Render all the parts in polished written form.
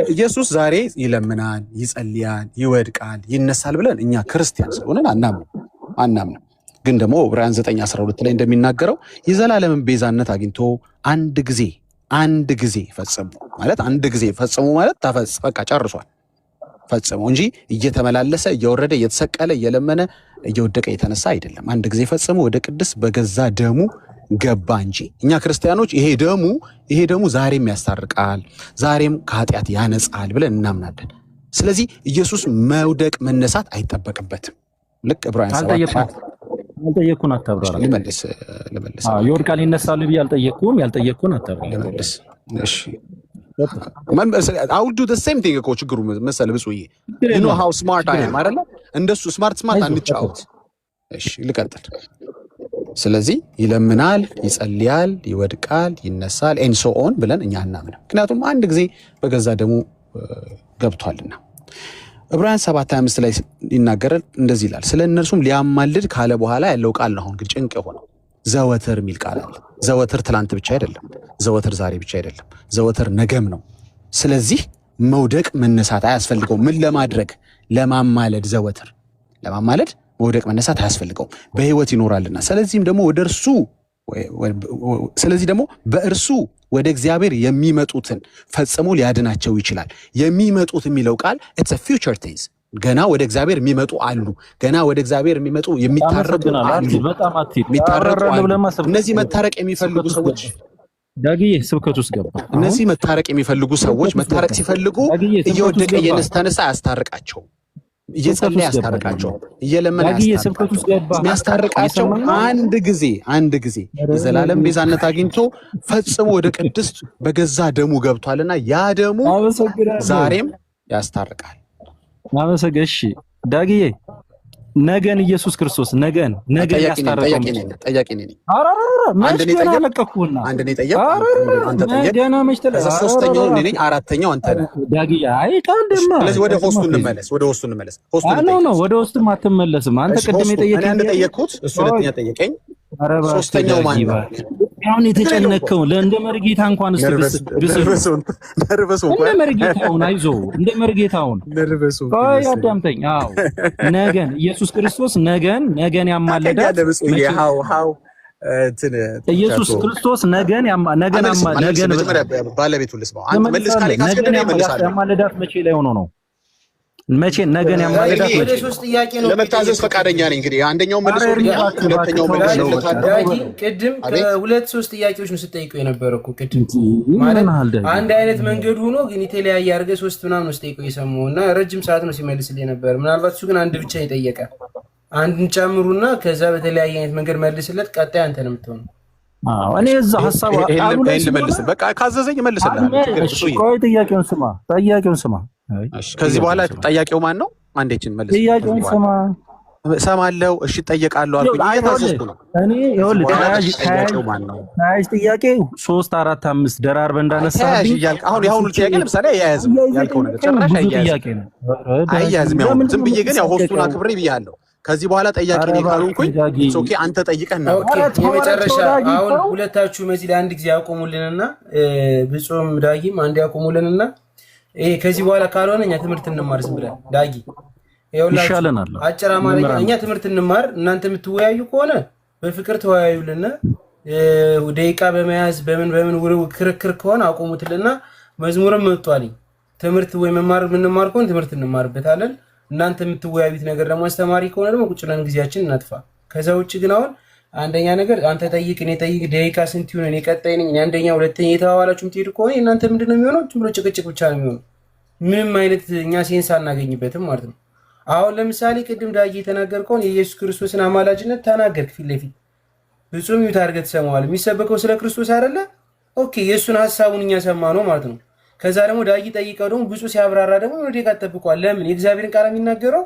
ኢየሱስ ዛሬ ይለምናል፣ ይጸልያል፣ ይወድቃል፣ ይነሳል ብለን እኛ ክርስቲያን ስለሆነን አናምንም። ግን ደግሞ ዕብራውያን 9:12 ላይ እንደሚናገረው የዘላለምን ቤዛነት አግኝቶ አንድ ጊዜ ፈጽሙ ማለት በቃ ጨርሷል ፈጽሙ እንጂ እየተመላለሰ እየወረደ እየተሰቀለ እየለመነ እየወደቀ የተነሳ አይደለም። አንድ ጊዜ ፈጽሙ ወደ ቅድስ በገዛ ደሙ ገባ እንጂ እኛ ክርስቲያኖች ይሄ ደሙ ዛሬም ያስታርቃል፣ ዛሬም ከኃጢአት ያነጻል ብለን እናምናለን። ስለዚህ ኢየሱስ መውደቅ መነሳት አይጠበቅበትም። ልክ ዕብራውያን 7 አልጠየቅኩን አታብራራ። ልመልስ ይወድቃል ይነሳል ብዬ ያልጠየቅኩን አታብራራ። ልመልስ እሺ I will do the same thing እኮ ችግሩ መሰለ ብፁዬ you know how smart I am አይደለ? እንደሱ ስማርት አንጫወት። እሺ ልቀጥል። ስለዚህ ይለምናል፣ ይጸልያል፣ ይወድቃል፣ ይነሳል and so on ብለን እኛ እናምንም። ምክንያቱም አንድ ጊዜ በገዛ ደሙ ገብቷልና። ዕብራውያን 7:25 ላይ ይናገራል፣ እንደዚህ ይላል፣ ስለ እነርሱም ሊያማልድ ካለ በኋላ ያለው ቃል ነው። አሁን ግን ጭንቅ የሆነው ዘወትር የሚል ቃል አለ። ዘወትር ትላንት ብቻ አይደለም፣ ዘወትር ዛሬ ብቻ አይደለም፣ ዘወትር ነገም ነው። ስለዚህ መውደቅ መነሳት አያስፈልገው። ምን ለማድረግ? ለማማለድ። ዘወትር ለማማለድ መውደቅ መነሳት አያስፈልገው፣ በህይወት ይኖራልና። ስለዚህ ደግሞ በእርሱ ወደ እግዚአብሔር የሚመጡትን ፈጽሞ ሊያድናቸው ይችላል። የሚመጡት የሚለው ቃል it's a future tense። ገና ወደ እግዚአብሔር የሚመጡ አሉ። ገና ወደ እግዚአብሔር የሚመጡ የሚታረቁ አሉ። እነዚህ መታረቅ የሚፈልጉ ሰዎች ዳግዬ ስብከት ውስጥ ገባ። እነዚህ መታረቅ የሚፈልጉ ሰዎች መታረቅ ሲፈልጉ እየወደቀ እየተነሳ ያስታርቃቸው፣ እየጸለየ ያስታርቃቸው፣ እየለመነ ያስታርቃቸው። አንድ ጊዜ የዘላለም ቤዛነት አግኝቶ ፈጽሞ ወደ ቅድስት በገዛ ደሙ ገብቷልና ያ ደሙ ዛሬም ያስታርቃል። እሺ ዳግዬ ነገን ኢየሱስ ክርስቶስ ነገን ያስታርቃል። ጠያቂ ነኝ። አንድ ነኝ ጠየቅ። ሶስተኛው እኔ ነኝ፣ አራተኛው አንተ ነህ ዳግዬ። ስለዚህ ወደ ሆስቱ እንመለስ። ወደ ሆስቱም አትመለስም። አንተ ቅድም የጠየቀኝ አንድ ጠየቅኩት፣ እሱ ሁለተኛ ጠየቀኝ። ሶስተኛው ማን ነው? አሁን የተጨነቀው እንደ መርጌታ እንኳን እንደ መርጌታውን አይዞህ፣ እንደ መርጌታውን ቆይ አዳምጠኝ። አዎ ነገን ኢየሱስ ክርስቶስ ነገን ያማለዳል። ኢየሱስ ክርስቶስ ነገን ባለቤቱ ልስማው። አንተ መልስ ካለ ካስገደደ ይመልሳል። ያማለዳት መቼ ላይ ሆኖ ነው? ነገን ያማለዳት መቼ? ለመታዘዝ ፈቃደኛ ነኝ። እንግዲህ አንደኛው መልሶ ሁለተኛው መልሶ ቅድም ከሁለት ሶስት ጥያቄዎች ነው ስጠይቀው የነበረው እኮ ቅድም ማለት አንድ አይነት መንገድ ሆኖ ግን የተለያየ አድርገህ ሶስት ምናምን ነው ስጠይቀው የሰማው እና ረጅም ሰዓት ነው ሲመልስልኝ ነበር። ምናልባት እሱ ግን አንድ ብቻ የጠየቀ አንድን ጨምሩና ከዛ በተለያየ አይነት መንገድ መልስለት። ቀጣይ አንተ ነው የምትሆነው። እኔ እዛ ሐሳብ መልስ በቃ ካዘዘኝ መልስልሃለሁ። ቆይ ጥያቄውን ስማ። ከዚህ በኋላ ጠያቂው ማን ነው? አንዴችን መልስ። ጥያቄውን ስማ። ሰማለው። እሺ ጠየቃለሁ አልኩኝ። እየታዘዝኩ ነው። እኔ ይኸውልህ ተያዥ ጥያቄ 3 4 5 ደራርበህ እንዳነሳልኝ እያልክ አሁን የአሁኑ ጥያቄ ለምሳሌ አያያዝም ያልከው ነገር ጭራሽ አያያዝም። ያው ዝም ብዬ ግን ያው ሆስቱን አክብሬ ብያለሁ። ከዚህ በኋላ ጠያቂ ነኝ ካልኩኝ ኦኬ አንተ ጠይቀህ ነው። የመጨረሻ አሁን ሁለታችሁ እዚህ ላይ አንድ ጊዜ ያቆሙልንና ብጾም ዳጊም አንድ ያቆሙልንና ይሄ ከዚህ በኋላ ካልሆነ እኛ ትምህርት እንማር ዝም ብለን ዳጊ ይሻለናል። አጭር አማርኛ እኛ ትምህርት እንማር፣ እናንተ የምትወያዩ ከሆነ በፍቅር ተወያዩልና ደቂቃ በመያዝ በምን ክርክር ከሆነ አቆሙትልና መዝሙርም መጥቷል። ትምህርት ወይ መማር የምንማር ከሆነ ትምህርት እንማርበታለን። እናንተ የምትወያዩት ነገር ደግሞ አስተማሪ ከሆነ ደግሞ ቁጭ ብለን ጊዜያችን እናጥፋ። ከዛ ውጭ ግን አሁን አንደኛ ነገር አንተ ጠይቅ እኔ ጠይቅ ደቂቃ ስንት ይሁን እኔ ቀጣይ ነኝ አንደኛ ሁለተኛ የተባባላችሁ የምትሄዱ ከሆነ እናንተ ምንድነው የሚሆነው? ዝም ብሎ ጭቅጭቅ ብቻ ነው የሚሆነው። ምንም አይነት እኛ ሴንስ አናገኝበትም ማለት ነው። አሁን ለምሳሌ ቅድም ዳጊ የተናገርከውን የኢየሱስ ክርስቶስን አማላጅነት ተናገርክ ፊት ለፊት ብፁም ይሁት አድርገህ ትሰማዋለህ። የሚሰበከው ስለ ክርስቶስ አይደለ? ኦኬ የእሱን ሀሳቡን እኛ ሰማ ነው ማለት ነው። ከዛ ደግሞ ዳጊ ጠይቀው ደግሞ ብፁ ሲያብራራ ደግሞ ወደ ደቂቃ ተጠብቋል። ለምን የእግዚአብሔርን ቃል የሚናገረው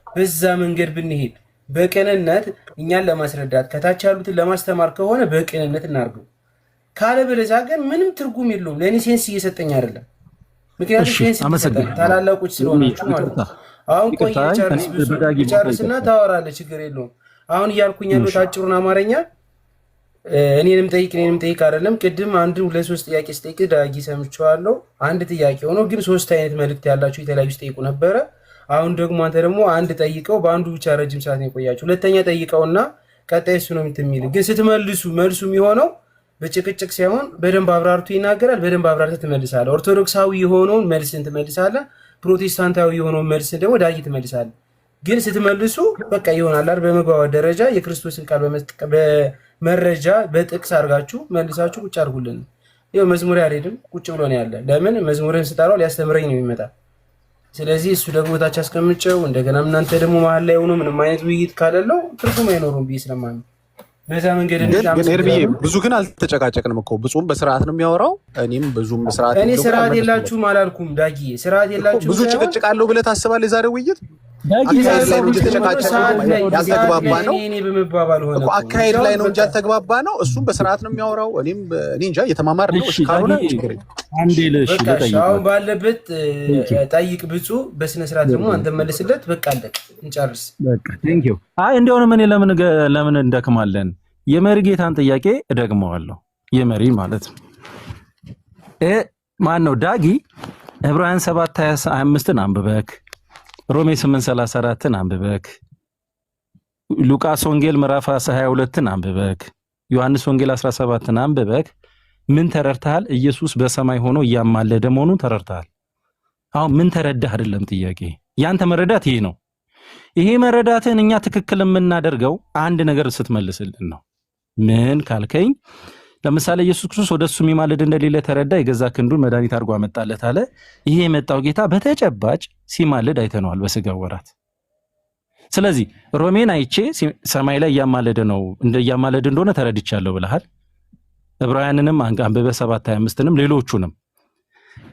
በዛ መንገድ ብንሄድ በቅንነት እኛን ለማስረዳት ከታች ያሉትን ለማስተማር ከሆነ በቅንነት እናርገው። ካለበለዚያ ግን ምንም ትርጉም የለውም። ለእኔ ሴንስ እየሰጠኝ አይደለም። ምክንያቱም ሴንስ እየሰጠኝ ታላላቆች ስለሆናችሁ ማለት ነው። አሁን ቆይ ጨርስና ታወራለህ፣ ችግር የለውም። አሁን እያልኩኝ ያሉት አጭሩን አማርኛ እኔንም ጠይቅ አይደለም። ቅድም አንድ ሁለት ሶስት ጥያቄ ስጠይቅ ዳጊ ሰምቼዋለሁ። አንድ ጥያቄ ሆኖ ግን ሶስት አይነት መልእክት ያላቸው የተለያዩ ስጠይቁ ነበረ። አሁን ደግሞ አንተ ደግሞ አንድ ጠይቀው በአንዱ ብቻ ረጅም ሰዓት ነው የቆያችሁ። ሁለተኛ ጠይቀውና ቀጣይ እሱ ነው የምትሚል ግን ስትመልሱ መልሱ የሚሆነው በጭቅጭቅ ሳይሆን በደንብ አብራርቱ ይናገራል። በደንብ አብራርተህ ትመልሳለህ። ኦርቶዶክሳዊ የሆነውን መልስን ትመልሳለህ። ፕሮቴስታንታዊ የሆነውን መልስን ደግሞ ዳጊ ትመልሳለህ። ግን ስትመልሱ በቃ ይሆናል አይደል? በመግባባት ደረጃ የክርስቶስን ቃል በመረጃ በጥቅስ አድርጋችሁ መልሳችሁ ቁጭ አድርጉልን። ይኸው መዝሙር ያልሄድም ቁጭ ብሎ ነው ያለ። ለምን መዝሙርን ስጠራው ሊያስተምረኝ ነው የሚመጣ። ስለዚህ እሱ ደግሞ ታች አስቀምጨው እንደገና እናንተ ደግሞ መሀል ላይ ሆኖ ምንም አይነት ውይይት ካለለው ትርጉም አይኖሩም ብዬ ስለማምን በዛ መንገድ ብዙ ግን አልተጨቃጨቅንም እኮ ብዙም በስርዓት ነው የሚያወራው። እኔም ብዙም ስርዓት እኔ ስርዓት የላችሁም አላልኩም ዳጊ፣ ስርዓት የላችሁም። ብዙ ጭቅጭቅ አለው ብለህ ታስባለህ? የዛሬው ውይይት አካሄድ ላይ ነው እንጂ ያልተግባባ ነው እኮ አካሄድ ላይ ነው እንጂ ያልተግባባ ነው። እሱም በስርዓት ነው የሚያወራው። እኔ እንጃ እየተማማር ነው። እሺ ካልሆነ ችግር የለም። አሁን ባለበት ጠይቅ ብፁ በስነ ስርዓት ደግሞ አንተ መልስለት። በቃ አለቅ እንጨርስ። በቃ ቴንክ ዩ። አይ እንደሆነ ምን ለምን እንደክማለን? የመሪ ጌታን ጥያቄ እደግመዋለሁ። የመሪ ማለት ነው ማን ነው? ዳጊ ዕብራውያን 7:25ን አንብበክ፣ ሮሜ 8:34ን አንብበክ፣ ሉቃስ ወንጌል ምዕራፍ 22ን አንብበክ፣ ዮሐንስ ወንጌል 17ን አንብበክ። ምን ተረድተሃል? ኢየሱስ በሰማይ ሆኖ እያማለደ መሆኑን ተረድተሃል። አሁን ምን ተረዳህ አይደለም ጥያቄ። ያንተ መረዳት ይሄ ነው። ይሄ መረዳትን እኛ ትክክል የምናደርገው አንድ ነገር ስትመልስልን ነው። ምን ካልከኝ፣ ለምሳሌ ኢየሱስ ክርስቶስ ወደሱ የሚማልድ እንደሌለ ተረዳ፣ የገዛ ክንዱን መድኃኒት አድርጎ አመጣለት አለ። ይሄ የመጣው ጌታ በተጨባጭ ሲማልድ አይተነዋል በስጋው ወራት። ስለዚህ ሮሜን አይቼ ሰማይ ላይ እያማለደ ነው እያማለደ እንደሆነ ተረድቻለሁ ብለሃል። ዕብራውያንንም አንብበ 7:25ንም ሌሎቹንም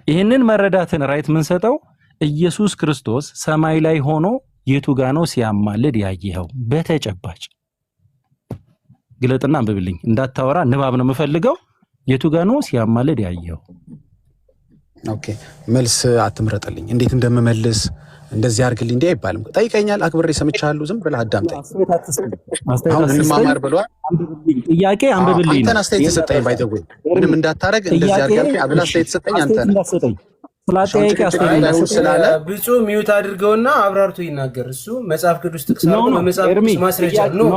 ይህንን መረዳትን ራይት የምንሰጠው ኢየሱስ ክርስቶስ ሰማይ ላይ ሆኖ የቱ ጋ ነው ሲያማልድ ያየኸው? በተጨባጭ ግለጥና አንብብልኝ። እንዳታወራ ንባብ ነው የምፈልገው። የቱ ጋ ነው ሲያማልድ ያየኸው? ኦኬ መልስ አትምረጥልኝ። እንዴት እንደምመልስ እንደዚህ አድርግልኝ እንዴ አይባልም። ጠይቀኛል፣ አክብሬ ሰምቻለሁ። ዝም ብለህ አዳምጠኝ። አሁን እንማማር ብሏል። ጥያቄ አንብብልኝ። አንተን አስተያየት ተሰጠኝ። ባይተው ምንም እንዳታረግ እንደዚህ አድርጋልኝ አብላ አስተያየት ተሰጠኝ። አንተ ስላጠያቂ አስተያየት ስላለ ብፁ ሚውት አድርገውና አብራርቶ ይናገር። እሱ መጽሐፍ ቅዱስ ጥቅስ ነው፣ መጽሐፍ ቅዱስ ማስረጃ ነው።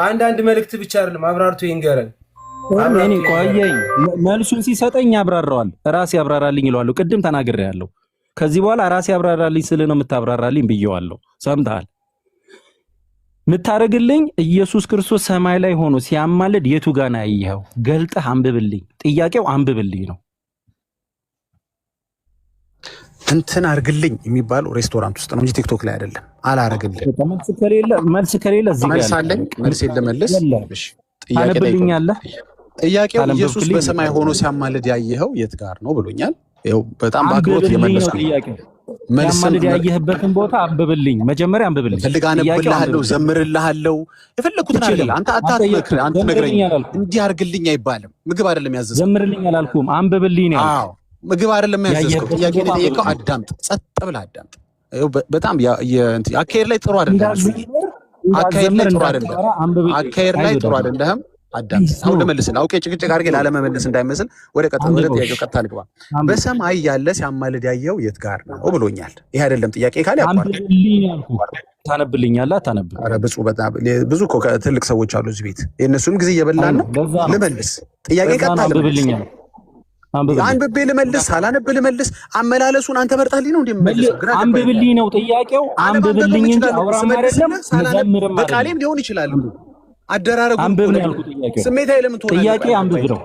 አንዳንድ መልእክት ብቻ አይደለም፣ አብራርቶ ይንገረን። እኔ ቆየኝ፣ መልሱን ሲሰጠኝ ያብራራዋል። ራሴ ያብራራልኝ ይለዋለሁ። ቅድም ተናግሬያለሁ። ከዚህ በኋላ ራሴ ያብራራልኝ ስለ ነው የምታብራራልኝ ብየዋለሁ። ሰምተሃል? የምታደርግልኝ ኢየሱስ ክርስቶስ ሰማይ ላይ ሆኖ ሲያማልድ የቱ ጋር ነው ያየኸው? ገልጠህ አንብብልኝ። ጥያቄው አንብብልኝ ነው። እንትን አርግልኝ የሚባለው ሬስቶራንት ውስጥ ነው እንጂ ቲክቶክ ላይ አይደለም። አላረግልኝ። መልስ ከሌለ እዚህ ጋር መልሳለኝ። መልስ የለመልስ። እሺ ታነብልኛለህ? ጥያቄው ኢየሱስ በሰማይ ሆኖ ሲያማልድ ያየኸው የት ጋር ነው ብሎኛል። ይኸው በጣም በአክብሮት የመለስኩ ጥያቄው ሲያማልድ ያየህበትን ቦታ አንብብልኝ። መጀመሪያ አንብብልኝ። ፈልግ አነብልሃለሁ፣ ዘምርልሃለሁ፣ የፈለኩትን አድርግልህ። አንተ አታትመክር። አንተ ነግረኝ። እንዲህ አርግልኝ አይባልም። ምግብ አይደለም ያዘዝከው። ዘምርልኝ አላልኩም፣ አንብብልኝ ነው። አዎ ምግብ አይደለም ያዘዝከው። ጥያቄን የጠየቀው አዳምጥ፣ ጸጥ ብለህ አዳምጥ። በጣም አካሄድ ላይ ጥሩ አይደለም። አካሄድ ላይ ጥሩ አይደለም። አካሄድ ላይ ጥሩ አይደለም። አዳምጥ። አሁን ልመልስልህ። አውቄ ጭቅጭቅ አድርጌ ላለመመለስ እንዳይመስል ወደ ጥያቄው ቀጥታ ልግባ። በሰማይ ያለ ሲያማልድ ያየኸው የት ጋር ነው ብሎኛል። ይሄ አይደለም ጥያቄ ካለ ያቋርጥ። ታነብልኛለህ? አታነብም? ኧረ ብዙ እኮ ትልቅ ሰዎች አሉ እዚህ ቤት። የእነሱም ጊዜ እየበላን ነው። ልመልስ። ጥያቄ ቀጥታ ልመልስ። አንብቤ ልመልስ፣ አላነብ ልመልስ። አመላለሱን አንተ መርጠህልኝ ነው እንደምመልሰው። አንብብልኝ ነው ጥያቄው። አንብብልኝ እንጂ አውራም አይደለም ዘምርም በቃሌም ሊሆን ይችላል። አደራረጉ ስሜታዊ ለምን ትሆናለህ? ጥያቄ አንብብ ነው።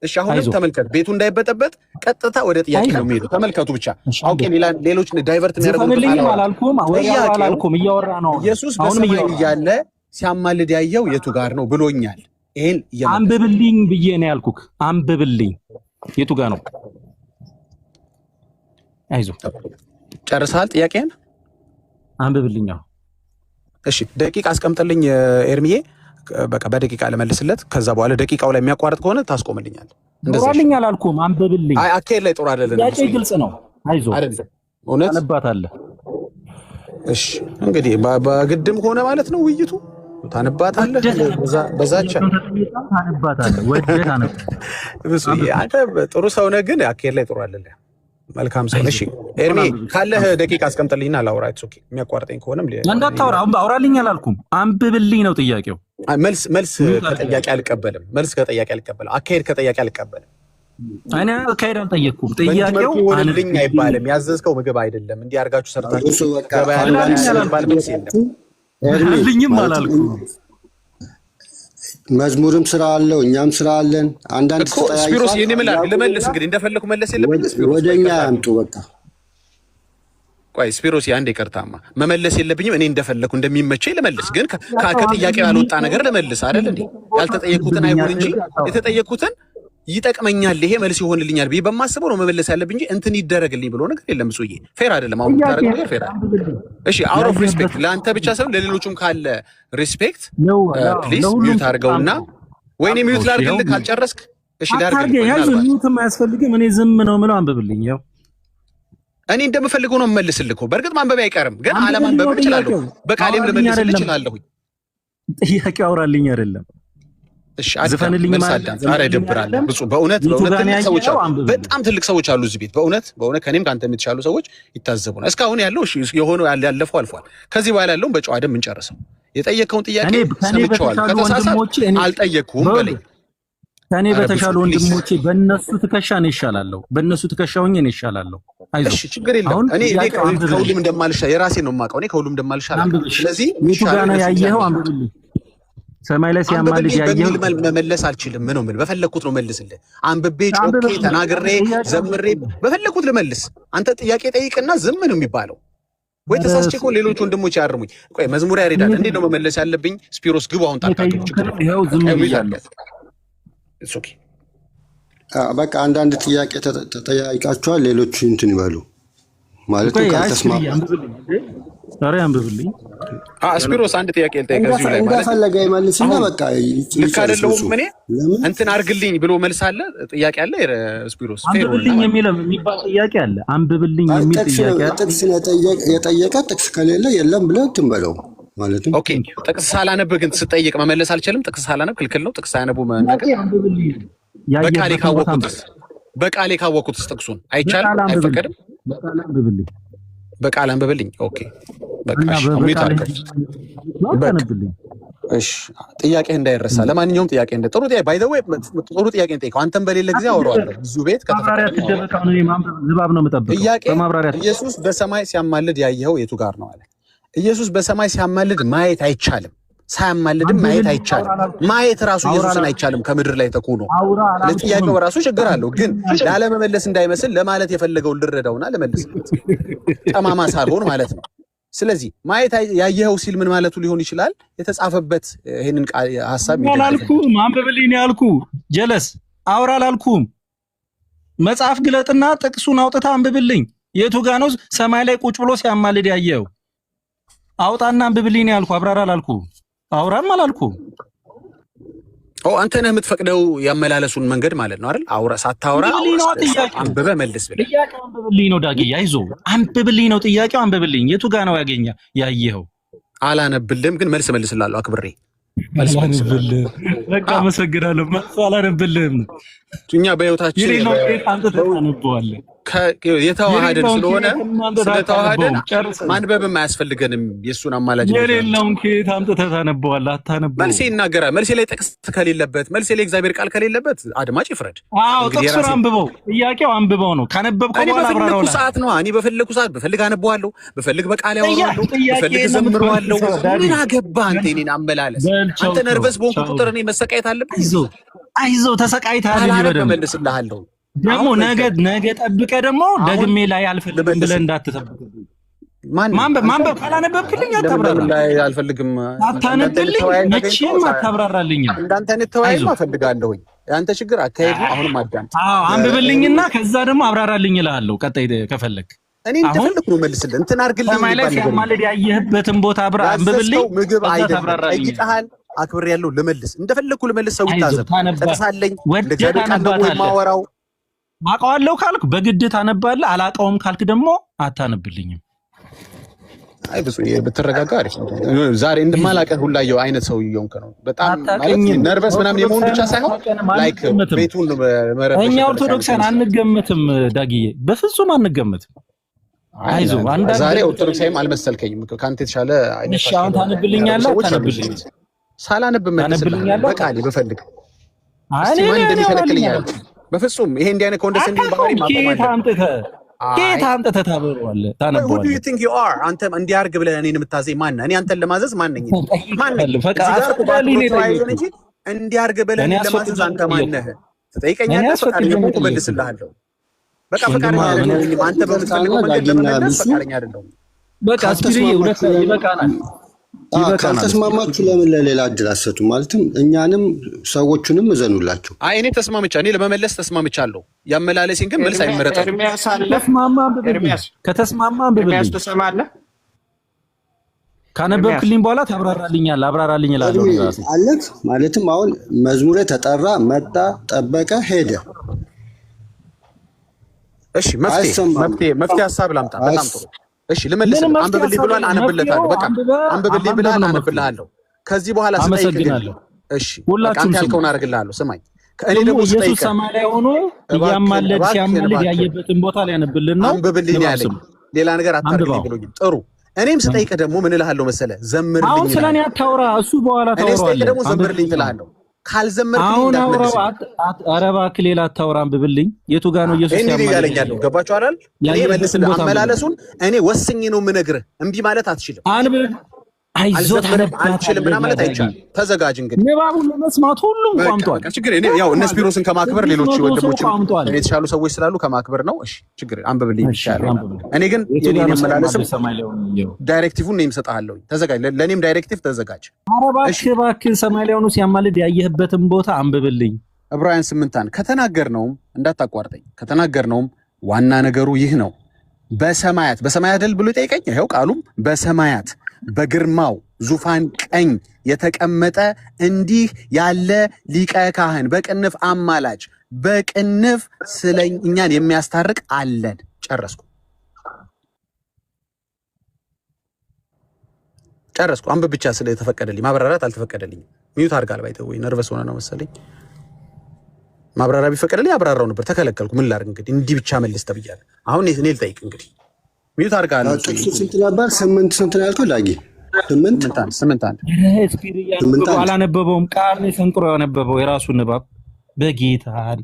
እሺ አሁንም ተመልከት። ቤቱ እንዳይበጠበጥ ቀጥታ ወደ ጥያቄ ነው የሚሄደው። ተመልከቱ ብቻ። አውቄ ሌሎች ዳይቨርት የሚያደርጉት አላልኩም። እያወራ ነው። ኢየሱስ በሰማይ እያለ ሲያማልድ ያየኸው የቱ ጋር ነው ብሎኛል። ይሄን አንብብልኝ ብዬ ነው ያልኩህ። አንብብልኝ የቱ ጋር ነው? አይዞህ ጨርሰሃል ጥያቄን? አንብብልኝ። እሺ ደቂቃ አስቀምጥልኝ ኤርሚዬ። በቃ በደቂቃ ለመልስለት። ከዛ በኋላ ደቂቃው ላይ የሚያቋርጥ ከሆነ ታስቆምልኛለህ። እንደዚህ አላልኩም። አንብብልኝ። አይ አካሄድ ላይ ጥሩ አይደለም። ጥያቄ ግልጽ ነው። አይዞህ አይደለም እውነት አነባታለህ። እሺ እንግዲህ በግድም ሆነ ማለት ነው ውይይቱ ታነባታለህ በዛቻ ታነባታለህ ወደህ ታነባ ብዙዬ አንተ ጥሩ ሰው ነህ፣ ግን አኬር ላይ ጥሩ አይደለም። መልካም ሰው ነህ። እሺ ኤርሚ ካለህ ደቂቃ አስቀምጥልኝና ላውራ። ኦኬ የሚያቋርጠኝ ከሆነም እንዳታወራ አውራልኝ አላልኩም። አንብብልኝ ነው ጥያቄው። መልስ ከጥያቄ አልቀበልም። መልስ ከጥያቄ አልቀበልም። አካሄድ ከጥያቄ አልቀበልም። እኔ አካሄድ አልጠየቅኩም። ጥያቄው አንልኝ አይባልም። ያዘዝከው ምግብ አይደለም እንዲህ አድርጋችሁ ሰርታችሁ ገበያ ላይ ያልባል መልስ የለም። አንልኝም አላልኩም። መዝሙርም ስራ አለው፣ እኛም ስራ አለን። አንዳንድ ስፒሮስ የኔ ምላል ልመልስ እንግዲህ እንደፈለኩ መለስ የለብኝ። ወደኛ ያምጡ በቃ። ቆይ ስፒሮስ አንዴ ይቅርታማ መመለስ የለብኝም። እኔ እንደፈለኩ እንደሚመቸኝ ልመልስ፣ ግን ከጥያቄው ያልወጣ ነገር ልመልስ አይደል እንዴ? ያልተጠየቁትን አይሁን እንጂ የተጠየቁትን ይጠቅመኛል ይሄ መልስ ይሆንልኛል ብዬ በማስበው ነው መመለስ ያለብኝ እንጂ እንትን ይደረግልኝ ብሎ ነገር የለም። እሱዬ ፌር አይደለም። አሁን ታረጋግጥ ነገር ፌር አይደለም። እሺ አውት ኦፍ ሪስፔክት ለአንተ ብቻ ሳይሆን ለሌሎችም ካለ ሪስፔክት ፕሊዝ ሚውት አድርገውና ወይኔ ሚውት ላድርግልህ ካልጨረስክ። እሺ ላድርግልህ። ያዙ ሚውት የማያስፈልግም። እኔ ዝም ነው የምለው። አንብብልኝ። ያው እኔ እንደምፈልገው ነው የምመልስልህ እኮ። በእርግጥ ማንበብ አይቀርም፣ ግን አለማንበብ እችላለሁ። በቃሌም ልመልስልህ እችላለሁ። ጥያቄ አውራልኝ አይደለም። እሺ ዘፈንልኝ ማለት ዛሬ ይደብራል። በእውነት ትልቅ ሰዎች አሉ፣ በጣም ትልቅ ሰዎች አሉ እዚህ ቤት። በእውነት ከኔም ካንተ የምትሻሉ ሰዎች ይታዘቡና እስካሁን ያለው እሺ የሆነው ያለፈው አልፏል። ከዚህ በኋላ ያለውን በጨዋ ደም እንጨርሰው። የጠየቀውን ጥያቄ ሰምቼዋለሁ። ከተሳሳትኩ አልጠየቅኩም በለኝ። ከኔ በተሻሉ ወንድሞቼ በእነሱ ትከሻ ነው ይሻላለሁ። በእነሱ ትከሻ ሆኜ ነው ይሻላለሁ። አይዞህ እሺ ችግር የለም። እኔ ከሁሉም እንደማልሻል የራሴን ነው የማውቀው። እኔ ከሁሉም እንደማልሻል ስለዚህ የቱ ጋር ነው ያየኸው? አንብብልኝ። ሰማይ ላይ ሲያማልድ ያየው መመለስ አልችልም። ምን ነው በፈለኩት ነው መልስልህ። አንብቤ ጮኬ ተናግሬ ዘምሬ በፈለኩት ልመልስ። አንተ ጥያቄ ጠይቅና ዝም ነው የሚባለው ወይ? ተሳስቼ እኮ ሌሎች ወንድሞች ያርሙኝ። ቆይ መዝሙር ያሬዳል እንዴት ነው መመለስ ያለብኝ? ስፒሮስ ግቡ አሁን ታጣጣው ችግር ይሄው ዝም ብያለሁ። ኦኬ በቃ አንዳንድ ጥያቄ ተጠያይቃችኋል። ሌሎቹ እንትን ይበሉ ማለት ነው። ካልተስማማ ዛሬ አንብብልኝ። ስፒሮስ አንድ ጥያቄ ልጠይቅ። እዚሁ ላይ ማለት እንደፈለገ ይመልስና በቃ ልክ አይደለሁም እኔ እንትን አድርግልኝ ብሎ መልስ አለ፣ ጥያቄ አለ። ስፒሮስ አንብብልኝ የሚባል ጥያቄ አለ። አንብብልኝ የሚል ጥያቄ አለ። ጥቅስ የጠየቀ ጥቅስ ከሌለ የለም ብለህ እንትን በለው ማለት ነው። ኦኬ ጥቅስ ሳላነብ ግን ስጠይቅ መመለስ አልችልም። ጥቅስ ሳላነብ ክልክል ነው። ጥቅስ ሳያነቡ መናገር በቃሌ ካወቁትስ ጥቅሱን አይቻልም፣ አይፈቀድም። በቃል አንብብልኝ። ኦኬ በቃ እሺ ጥያቄ እንዳይረሳ። ለማንኛውም ጥያቄ ጥሩ ጥያቄ ባይ ዘ ወይ ጥሩ ጥያቄ እንጠይቀው። አንተም በሌለ ጊዜ አወራዋለሁ ብዙ ቤት ኢየሱስ በሰማይ ሲያማልድ ያየኸው የቱ ጋር ነው አለ። ኢየሱስ በሰማይ ሲያማልድ ማየት አይቻልም። ሳያማልድም ማየት አይቻልም። ማየት ራሱ ኢየሱስን አይቻልም ከምድር ላይ ተኩኖ። ለጥያቄው ራሱ ችግር አለው፣ ግን ላለመመለስ እንዳይመስል ለማለት የፈለገው ልረዳውና ለመልስለት ጠማማ ሳልሆን ማለት ነው። ስለዚህ ማየት ያየኸው ሲል ምን ማለቱ ሊሆን ይችላል? የተጻፈበት ይሄንን ሐሳብ አላልኩም። አንብብልኝ ያልኩ ጀለስ አውራ አላልኩም። መጽሐፍ ግለጥና ጥቅሱን አውጥታ አንብብልኝ። የቱ ጋ ነው ሰማይ ላይ ቁጭ ብሎ ሲያማልድ ያየኸው? አውጣና አንብብልኝ ያልኩ። አብራራ አላልኩ። አውራም አላልኩ። አንተ ነህ የምትፈቅደው ያመላለሱን መንገድ ማለት ነው አይደል? አውራ ሳታውራ አንብበ መልስ ብለህ ጥያቄው አንብብልኝ ነው ዳጊ። አይዞህ አንብብልኝ ነው ጥያቄው። አንብብልኝ። የቱ ጋ ነው ያየኸው? አላነብልህም፣ ግን መልስ መልስላለሁ አክብሬ። በቃ አመሰግናለሁ። መልስ አላነብልህም። እኛ በህይወታችን የተዋሃደን ስለሆነ ስለተዋሃደን ማንበብም አያስፈልገንም። የእሱን አማላጅ የሌለውን ከየት አምጥተህ ታነበዋለህ? አታነበው። መልሴ ይናገራል። መልሴ ላይ ጥቅስ ከሌለበት፣ መልሴ ላይ እግዚአብሔር ቃል ከሌለበት አድማጭ ይፍረድ። ጥቅሱን አንብበው። ጥያቄው አንብበው ነው። ካነበብከው በኋላ አብራራው። ሰዓት ነው። እኔ በፈለኩ ሰዓት በፈልግ አነበዋለሁ፣ በፈልግ በቃል ያወራለሁ፣ በፈልግ ዘምረዋለሁ። ምን አገባህ አንተ እኔን አመላለስ? አንተ ነርቨስ በሆንኩ ቁጥር እኔ መሰቃየት አለብኝ? አይዞህ ተሰቃይተሃል። መልስልሃለሁ ደግሞ ነገ ጠብቀህ ደግሞ ደግሜ ላይ አልፈልግም ብለህ እንዳትጠብቅብኝ። ማንበብ ካላነበብክልኝ አልፈልግም። አታነብልኝ፣ መቼም አታብራራልኝ። እንዳንተ አይነት ተወያይማ እፈልጋለሁኝ። የአንተ ችግር አካሄድ ነው። አሁንም አዳምጥ። አንብብልኝና ከዛ ደግሞ አብራራልኝ እልሃለሁ። ቀጣይ ከፈለግ እኔ እንደፈለኩ ነው መልስልህ። እንትን አድርግልኝ። ሰማይ ላይ ሲያማልድ ያየህበትን ቦታ አንብብልኝ። ምግብ አይደለም ጠይቀሃል፣ አክብሬ ያለው ልመልስ። እንደፈለኩ ልመልስ። ሰው ይታዘብ። ጠቅሳለኝ ለእግዚአብሔር ቃል ነው የማወራው። አውቀዋለሁ ካልክ በግድ ታነባለህ። አላውቀውም ካልክ ደግሞ አታነብልኝም። አይ ብዙ ብትረጋጋ አሪፍ ነው። ዛሬ እንደማላቀህ ሁላየው አይነት ሰው እየሆንክ ነው። በጣም ማለት ነርቨስ ምናምን የመሆን ብቻ ሳይሆን ላይክ ቤቱን መረበሽ። እኛ ኦርቶዶክሳን አንገምትም ዳጊዬ፣ በፍጹም አንገምትም። አይዞ አንዳንድ ዛሬ ኦርቶዶክሳዊም አልመሰልከኝም። ካንተ የተሻለ አይነት እሺ፣ አሁን ታነብልኛለህ? ታነብልኝ ሳላነብ መልስልኝ በቃሌ በፈልግ እኔ እንደሚከለክልኛል። በፍጹም ይሄ እንዲህ አይነት ኮንደንሰንቲንግ ባህሪ ማቆም ጌታ አንተ ታበረዋለህ ታነበዋለህ። Who do you think you are? አንተ እንዲያርግ ብለህ እኔን የምታዘኝ ማን ነህ? እኔ አንተን ለማዘዝ ማን ነኝ? ማን ነኝ? እንዲያርግ ብለህ እኔን ለማዘዝ አንተ ማን ነህ? ትጠይቀኛለህ፣ ፈቃደኛ ሆንኩ እመልስልሃለሁ። በቃ ፈቃደኛ አይደለሁም። አንተ በምትፈልገው መንገድ ለመመለስ ፈቃደኛ አይደለሁም። በቃ ስፒሪት ሁለት ይበቃናል። ካልተስማማችሁ ለምን ለሌላ እድል አትሰጡም? ማለትም እኛንም ሰዎቹንም እዘኑላችሁ። አይ እኔ ተስማምቻለሁ፣ እኔ ለመመለስ ተስማምቻለሁ። ያመላለሴን ግን መልስ አይመረጥም። ከተስማማን ብብልኝ ካነበብክልኝ በኋላ ታብራራልኛለህ። አብራራልኝ እላለሁ አለት። ማለትም አሁን መዝሙሬ ተጠራ፣ መጣ፣ ጠበቀ፣ ሄደ። እሺ መፍትሄ ሀሳብ ላምጣ። በጣም ጥሩ። እሺ ልመልስ። አንብብልኝ ብሏል፣ አነብለታለሁ። በቃ አንብብልኝ ብሏል፣ አነብልሃለሁ። ከዚህ በኋላ አመሰግናለሁ። እሺ አንተ ያልከውን አደርግልሃለሁ። ስማኝ፣ እኔ ደግሞ ኢየሱስ ሰማይ ላይ ሆኖ እያማለድ ሲያማልድ ያየበትን ቦታ ላይ ያነብልን ነው። አንብብልኝ ያለኝ ሌላ ነገር አታርግልኝ ብሎኝ። ጥሩ እኔም ስጠይቅህ ደግሞ ምን እልሃለሁ መሰለህ? ዘምርልኝ። አሁን ስለኔ አታውራ፣ እሱ በኋላ ታውራለህ። እኔ ስጠይቅህ ደግሞ ዘምርልኝ ትልሃለሁ። ካልዘመርኩኝ አሁን አውራው ኧረ እባክህ ሌላ አታውራ። አንብብልኝ። የቱ ጋር ነው ኢየሱስ ያማልድ? ገባችሁ አይደል? እኔ መልስልህ። አመላለሱን እኔ ወስኜ ነው የምነግርህ። እምቢ ማለት አትችልም። አንብብ። አይዞህ አልችልም ምናምን ማለት አይቻልም። ተዘጋጅ። እንግዲህ ንባቡን ለመስማት ሁሉም ቋምጧል። ችግር እኔ ያው እነ ስፒሮስን ከማክበር ሌሎች ወንድሞች እኔ የተሻሉ ሰዎች ስላሉ ከማክበር ነው። እሺ ችግር አንብብልኝ ይቻላል። እኔ ግን የኔን መላለስም ዳይሬክቲቭን እኔም እሰጥሃለሁ። ተዘጋጅ። ለኔም ዳይሬክቲቭ ተዘጋጅ። እባክህ ሰማይ ላይ ሆኖ ሲያማልድ ያየህበትን ቦታ አንብብልኝ። ዕብራውያን 8 ከተናገርነውም እንዳታቋርጠኝ። ከተናገርነውም ዋና ነገሩ ይህ ነው። በሰማያት አይደል ብሎ ይጠይቀኝ። ይኸው ቃሉም በሰማያት በግርማው ዙፋን ቀኝ የተቀመጠ እንዲህ ያለ ሊቀ ካህን በቅንፍ አማላጅ በቅንፍ ስለኝ እኛን የሚያስታርቅ አለን። ጨረስኩ። አንብብ ብቻ ስለተፈቀደልኝ ማብራራት አልተፈቀደልኝም። ሚዩት አድርጋል ባይተው ወይ ነርቨስ ሆነ ነው መሰለኝ። ማብራሪያ ቢፈቀደልኝ አብራራው ነበር። ተከለከልኩ። ምን ላድርግ እንግዲህ? እንዲህ ብቻ መልስ ተብያለሁ። አሁን እኔ ልጠይቅ እንግዲህ ሚዩት አድርጋል። ስንት ነበር? 8 ስንት ነው ያልከው ዳጊ? 8 አላነበበውም። ቃል ነው ሰንቅሮ ያነበበው የራሱን ንባብ በጌታን።